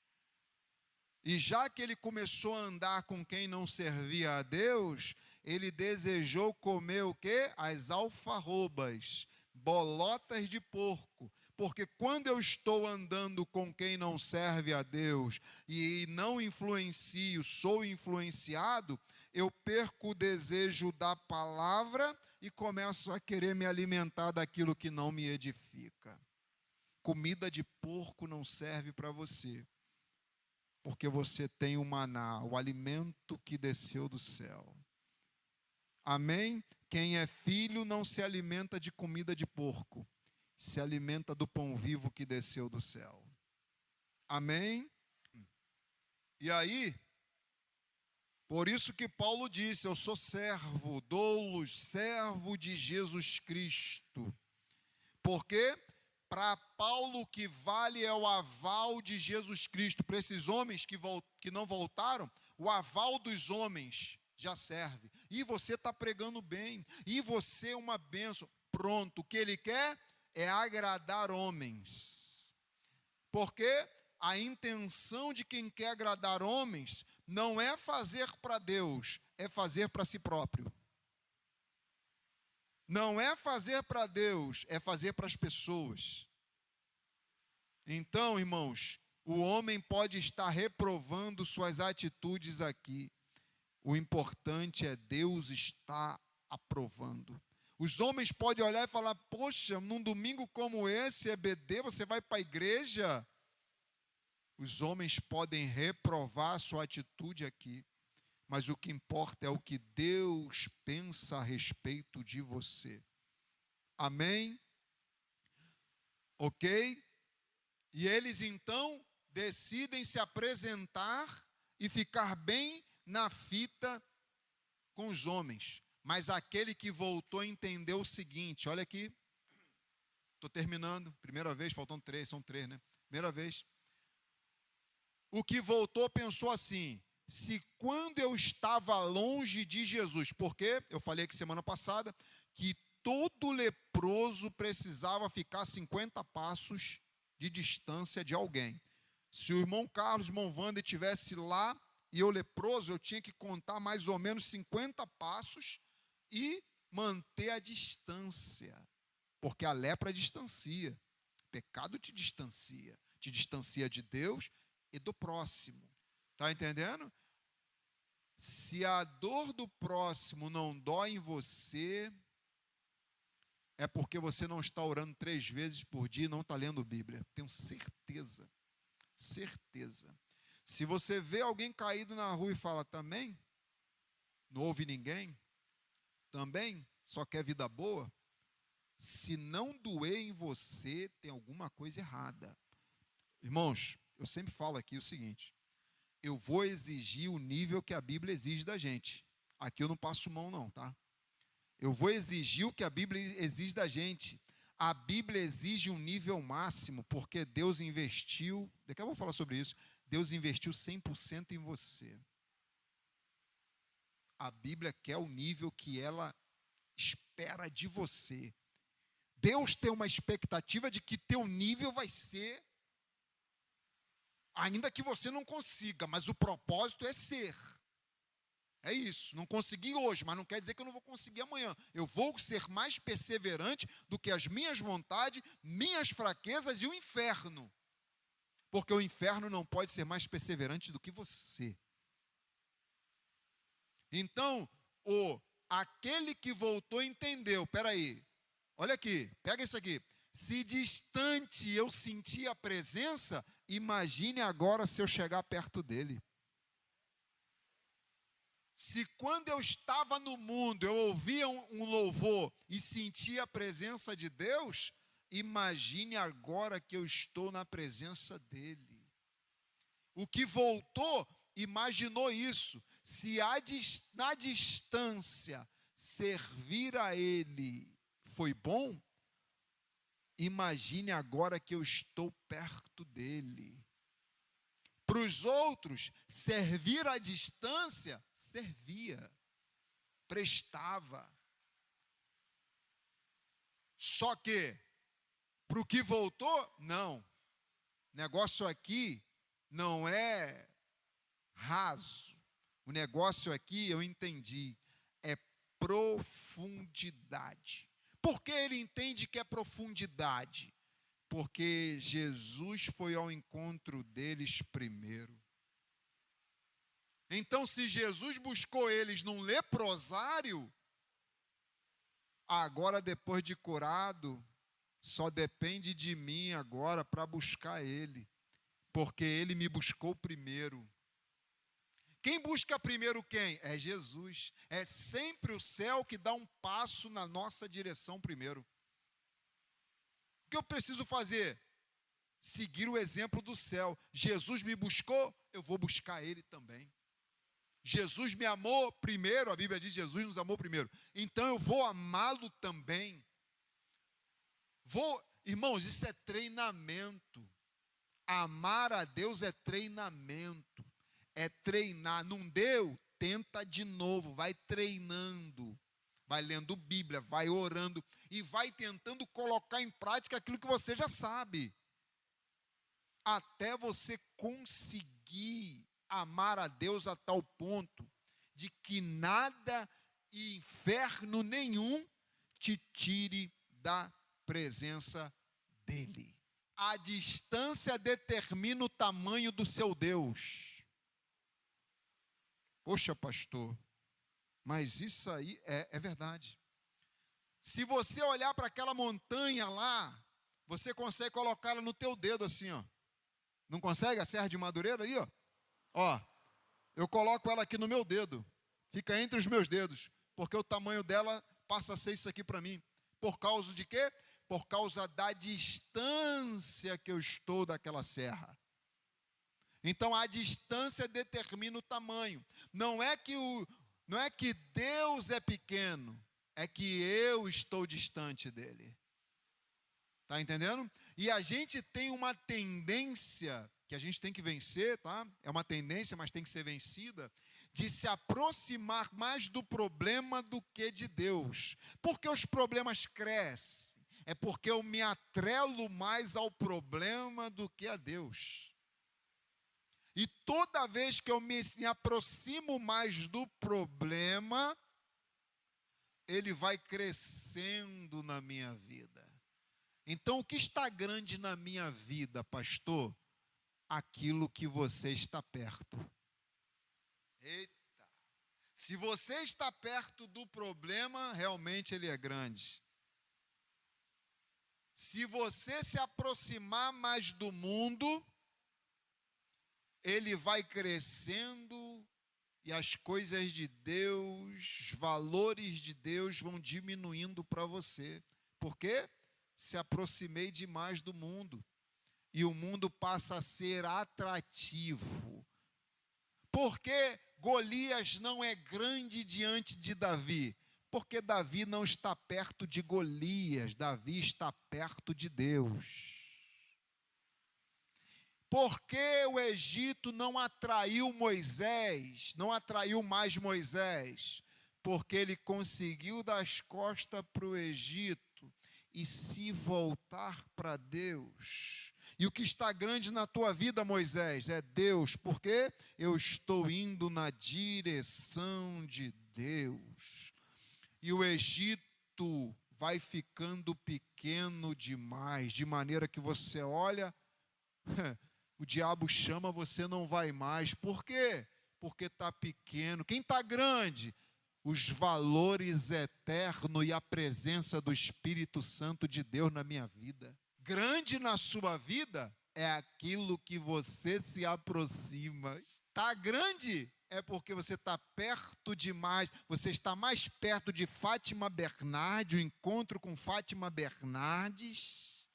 E já que ele começou a andar com quem não servia a Deus, ele desejou comer o quê? As alfarrobas, bolotas de porco. Porque quando eu estou andando com quem não serve a Deus e não influencio, sou influenciado, eu perco o desejo da palavra e começo a querer me alimentar daquilo que não me edifica. Comida de porco não serve para você, porque você tem o maná, o alimento que desceu do céu. Amém? Quem é filho não se alimenta de comida de porco, se alimenta do pão vivo que desceu do céu. Amém? E aí, por isso que Paulo disse, eu sou servo, doulos, servo de Jesus Cristo. Porque para Paulo o que vale é o aval de Jesus Cristo. Para esses homens que não voltaram, o aval dos homens já serve. E você está pregando bem, e você é uma bênção. Pronto, o que ele quer é agradar homens. Porque a intenção de quem quer agradar homens não é fazer para Deus, é fazer para si próprio. Não é fazer para Deus, é fazer para as pessoas. Então, irmãos, o homem pode estar reprovando suas atitudes aqui. O importante é Deus estar aprovando. Os homens podem olhar e falar, poxa, num domingo como esse, EBD, você vai para a igreja? Os homens podem reprovar sua atitude aqui, mas o que importa é o que Deus pensa a respeito de você. Amém? Ok? E eles então decidem se apresentar e ficar bem na fita com os homens. Mas aquele que voltou entendeu o seguinte, olha aqui, estou terminando, primeira vez, faltam 3, são 3, né? Primeira vez. O que voltou pensou assim, se quando eu estava longe de Jesus, porque eu falei aqui semana passada que todo leproso precisava ficar 50 passos de distância de alguém. Se o irmão Carlos, o irmão Wander estivesse lá e eu leproso, eu tinha que contar mais ou menos 50 passos e manter a distância. porque a lepra distancia. O pecado te distancia de Deus e do próximo. Está entendendo? Se a dor do próximo não dói em você, é porque você não está orando 3 vezes por dia e não está lendo Bíblia. Tenho certeza. Certeza. Se você vê alguém caído na rua e fala, também? Não ouve ninguém? Também? Só quer vida boa? Se não doer em você, tem alguma coisa errada. Irmãos, eu sempre falo aqui o seguinte, eu vou exigir o nível que a Bíblia exige da gente. Aqui eu não passo mão não, tá? Eu vou exigir o que a Bíblia exige da gente. A Bíblia exige um nível máximo, porque Deus investiu, daqui a pouco eu vou falar sobre isso, Deus investiu 100% em você. A Bíblia quer o nível que ela espera de você. Deus tem uma expectativa de que teu nível vai ser, ainda que você não consiga, mas o propósito é ser. É isso, não consegui hoje, mas não quer dizer que eu não vou conseguir amanhã. Eu vou ser mais perseverante do que as minhas vontades, minhas fraquezas e o inferno. Porque o inferno não pode ser mais perseverante do que você. Então, aquele que voltou entendeu, peraí, olha aqui, pega isso aqui. Se distante eu senti a presença, imagine agora se eu chegar perto dele. Se quando eu estava no mundo, eu ouvia um louvor e sentia a presença de Deus, imagine agora que eu estou na presença dele. O que voltou, imaginou isso. Se na distância servir a ele foi bom, imagine agora que eu estou perto dele. Para os outros, servir à distância, servia, prestava. Só que, para o que voltou, não. O negócio aqui não é raso. O negócio aqui, eu entendi, é profundidade. Por que ele entende que é profundidade? Porque Jesus foi ao encontro deles primeiro. Então, se Jesus buscou eles num leprosário, agora depois de curado, só depende de mim agora para buscar ele, porque ele me buscou primeiro. Quem busca primeiro quem? É Jesus. É sempre o céu que dá um passo na nossa direção primeiro. O que eu preciso fazer? Seguir o exemplo do céu. Jesus me buscou, eu vou buscar ele também. Jesus me amou primeiro, a Bíblia diz que Jesus nos amou primeiro. Então eu vou amá-lo também. Irmãos, isso é treinamento. Amar a Deus é treinamento. É treinar. Não deu? Tenta de novo, vai treinando. Vai lendo Bíblia, vai orando e vai tentando colocar em prática aquilo que você já sabe. Até você conseguir amar a Deus a tal ponto de que nada e inferno nenhum te tire da presença dele. A distância determina o tamanho do seu Deus. Poxa, pastor, mas isso aí é verdade. Se você olhar para aquela montanha lá, você consegue colocá-la no teu dedo assim, ó. Não consegue? A Serra de Madureira ali, ó. Ó, eu coloco ela aqui no meu dedo. Fica entre os meus dedos. Porque o tamanho dela passa a ser isso aqui para mim. Por causa de quê? Por causa da distância que eu estou daquela serra. Então a distância determina o tamanho. Não é que Deus é pequeno, é que eu estou distante dele. Está entendendo? E a gente tem uma tendência, que a gente tem que vencer, tá? É uma tendência, mas tem que ser vencida, de se aproximar mais do problema do que de Deus. Porque os problemas crescem. É porque eu me atrelo mais ao problema do que a Deus. E toda vez que eu me aproximo mais do problema, ele vai crescendo na minha vida. Então, o que está grande na minha vida, pastor? Aquilo que você está perto. Eita! Se você está perto do problema, realmente ele é grande. Se você se aproximar mais do mundo, ele vai crescendo e as coisas de Deus, os valores de Deus vão diminuindo para você. Por quê? Se aproximei demais do mundo. E o mundo passa a ser atrativo. Por que Golias não é grande diante de Davi? Porque Davi não está perto de Golias, Davi está perto de Deus. Por que o Egito não atraiu Moisés, não atraiu mais Moisés? Porque ele conseguiu dar as costas para o Egito e se voltar para Deus. E o que está grande na tua vida, Moisés, é Deus, porque eu estou indo na direção de Deus. E o Egito vai ficando pequeno demais, de maneira que você olha, o diabo chama, você não vai mais. Por quê? Porque está pequeno. Quem está grande? Os valores eternos e a presença do Espírito Santo de Deus na minha vida. Grande na sua vida é aquilo que você se aproxima. Está grande é porque você está perto demais. Você está mais perto de Fátima Bernardes, o encontro com Fátima Bernardes,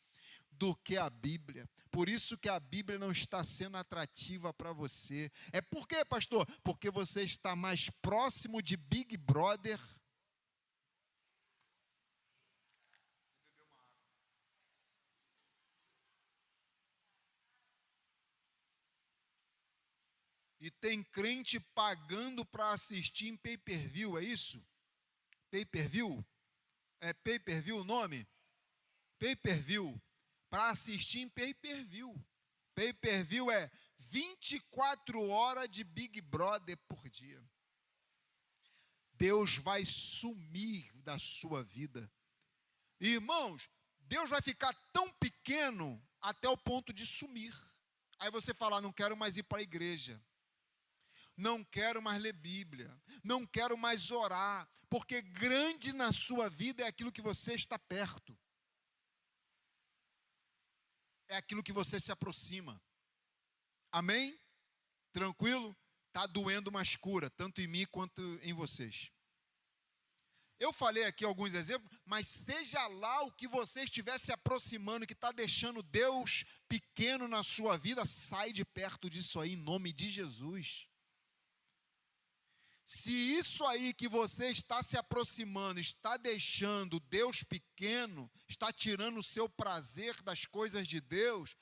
do que a Bíblia. Por isso que a Bíblia não está sendo atrativa para você. É por quê, pastor? Porque você está mais próximo de Big Brother. E tem crente pagando para assistir em pay-per-view, é isso? Pay-per-view? É pay-per-view o nome? Pay-per-view. Para assistir em pay-per-view. Pay-per-view é 24 horas de Big Brother por dia. Deus vai sumir da sua vida. Irmãos, Deus vai ficar tão pequeno até o ponto de sumir. Aí você fala, não quero mais ir para a igreja. Não quero mais ler Bíblia, não quero mais orar, porque grande na sua vida é aquilo que você está perto. É aquilo que você se aproxima. Amém? Tranquilo? Está doendo, mas cura, tanto em mim quanto em vocês. Eu falei aqui alguns exemplos, mas seja lá o que você estiver se aproximando, que está deixando Deus pequeno na sua vida, sai de perto disso aí, em nome de Jesus. Se isso aí que você está se aproximando, está deixando Deus pequeno, está tirando o seu prazer das coisas de Deus,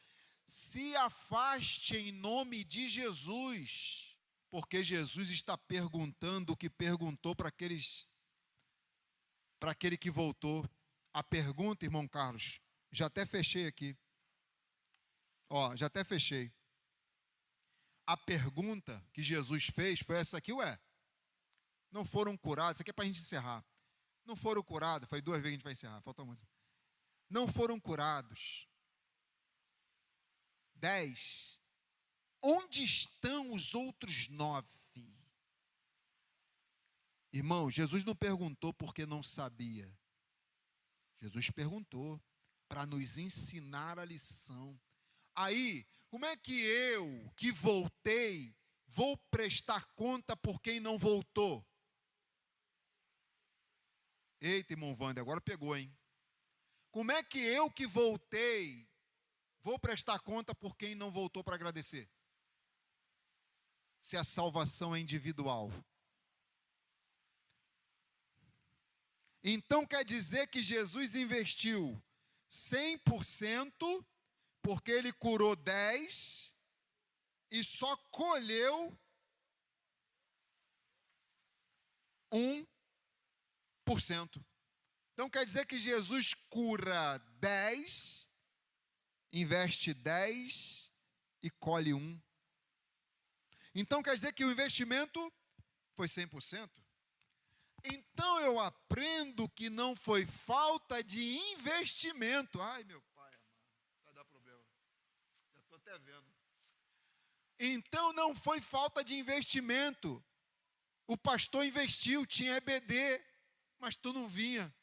se afaste em nome de Jesus, porque Jesus está perguntando o que perguntou para aquele que voltou. A pergunta, irmão Carlos, já até fechei aqui. Já até fechei. A pergunta que Jesus fez foi essa aqui, não foram curados, isso aqui é para a gente encerrar. Não foram curados, falei 2 vezes que a gente vai encerrar, falta uma. Não foram curados. 10. Onde estão os outros 9? Irmão, Jesus não perguntou porque não sabia. Jesus perguntou para nos ensinar a lição. Aí, como é que eu, que voltei, vou prestar conta por quem não voltou? Eita, irmão Wander, agora pegou, hein? Como é que eu que voltei vou prestar conta por quem não voltou para agradecer? Se a salvação é individual. Então quer dizer que Jesus investiu 100% porque ele curou 10 e só colheu 1%. Então quer dizer que Jesus cura 10, investe 10 e colhe 1. Então quer dizer que o investimento foi 100%. Então eu aprendo que não foi falta de investimento. Ai, meu pai amado, vai dar problema. Já estou até vendo. Então não foi falta de investimento. O pastor investiu, tinha EBD, mas tu não vinha.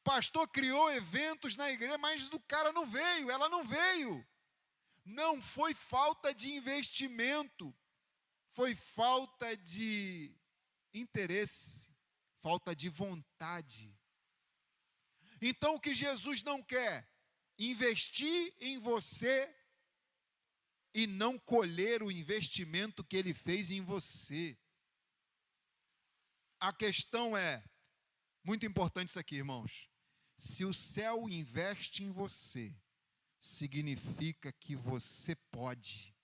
O pastor criou eventos na igreja, mas o cara não veio, ela não veio. Não foi falta de investimento, foi falta de interesse, falta de vontade. Então o que Jesus não quer? Investir em você e não colher o investimento que ele fez em você. A questão é, muito importante isso aqui, irmãos. Se o céu investe em você, significa que você pode.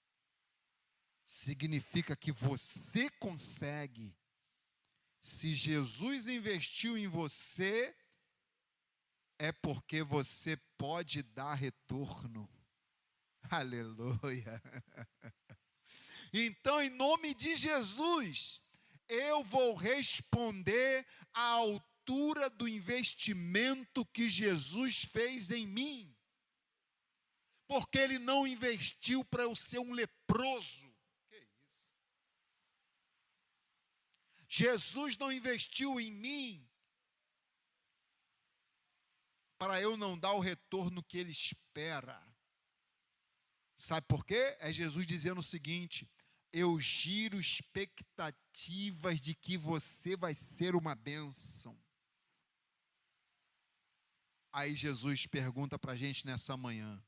Significa que você consegue. Se Jesus investiu em você, é porque você pode dar retorno. Aleluia. Então, em nome de Jesus, eu vou responder à altura do investimento que Jesus fez em mim. Porque ele não investiu para eu ser um leproso. Que isso? Jesus não investiu em mim para eu não dar o retorno que ele espera. Sabe por quê? É Jesus dizendo o seguinte: eu giro expectativas de que você vai ser uma bênção. Aí Jesus pergunta para a gente nessa manhã: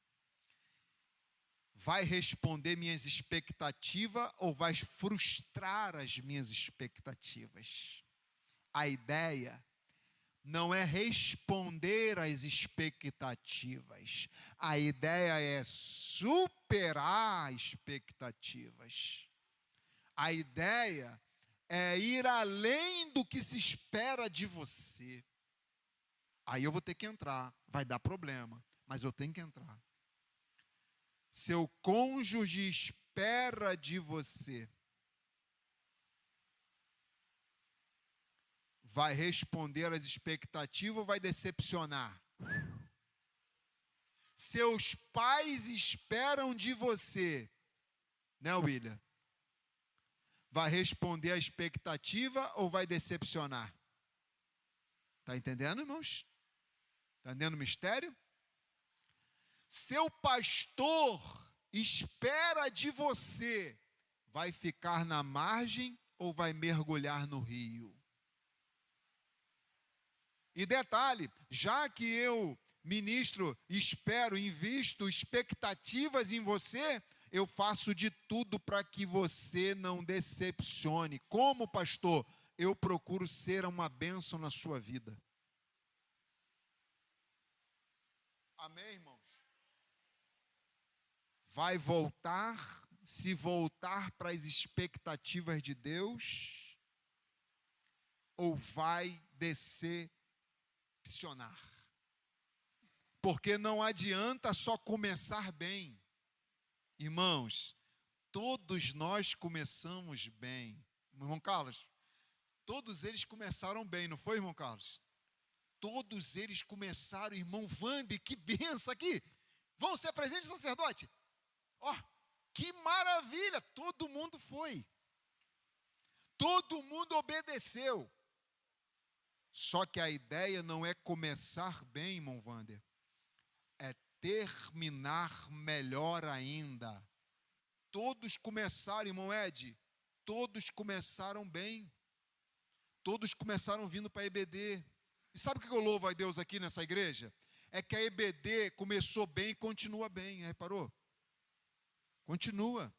vai responder minhas expectativas ou vai frustrar as minhas expectativas? A ideia não é responder às expectativas. A ideia é superar expectativas. A ideia é ir além do que se espera de você. Aí eu vou ter que entrar. Vai dar problema, mas eu tenho que entrar. Seu cônjuge espera de você. Vai responder às expectativas ou vai decepcionar? Seus pais esperam de você, né, William? Vai responder à expectativa ou vai decepcionar? Está entendendo, irmãos? Está entendendo o mistério? Seu pastor espera de você, vai ficar na margem ou vai mergulhar no rio? E detalhe, já que eu ministro, espero, invisto expectativas em você, eu faço de tudo para que você não decepcione. Como pastor, eu procuro ser uma bênção na sua vida. Amém, irmãos? Vai voltar, se voltar para as expectativas de Deus, ou vai decepcionar? Porque não adianta só começar bem. Irmãos, todos nós começamos bem. Irmão Carlos, todos eles começaram bem, não foi, irmão Carlos? Todos eles começaram, irmão Vande, que benção aqui. Vão ser presentes, sacerdote? Ó, que maravilha, todo mundo foi. Todo mundo obedeceu. Só que a ideia não é começar bem, irmão Wander, é terminar melhor ainda. Todos começaram, irmão Ed, todos começaram bem. Todos começaram vindo para a EBD. E sabe o que eu louvo a Deus aqui nessa igreja? É que a EBD começou bem e continua bem, reparou? Continua.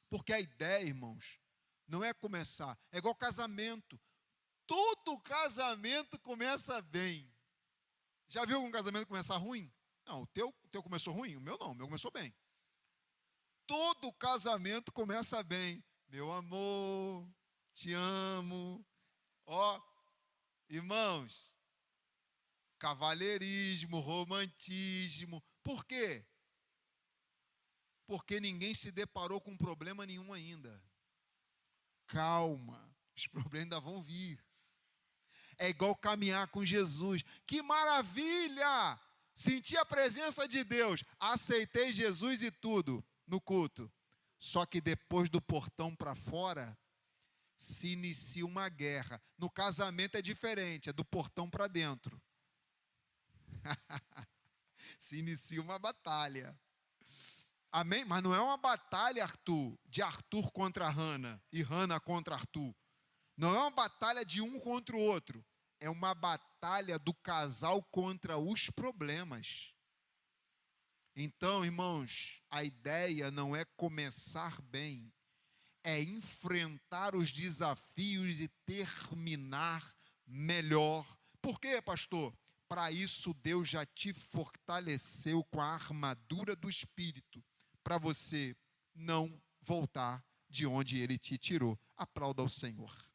Porque a ideia, irmãos, não é começar, é igual casamento. Todo casamento começa bem. Já viu algum casamento começar ruim? Não, o teu começou ruim? O meu não, o meu começou bem. Todo casamento começa bem. Meu amor, te amo. Ó, irmãos, cavalheirismo, romantismo. Por quê? Porque ninguém se deparou com problema nenhum ainda. Calma. Os problemas ainda vão vir. É igual caminhar com Jesus. Que maravilha! Senti a presença de Deus. Aceitei Jesus e tudo no culto. Só que depois do portão para fora, se inicia uma guerra. No casamento é diferente, é do portão para dentro. Se inicia uma batalha. Amém? Mas não é uma batalha, Arthur, de Arthur contra Hannah e Hannah contra Arthur. Não é uma batalha de um contra o outro. É uma batalha do casal contra os problemas. Então, irmãos, a ideia não é começar bem, é enfrentar os desafios e terminar melhor. Por quê, pastor? Para isso Deus já te fortaleceu com a armadura do Espírito, para você não voltar de onde Ele te tirou. Aplauda ao Senhor.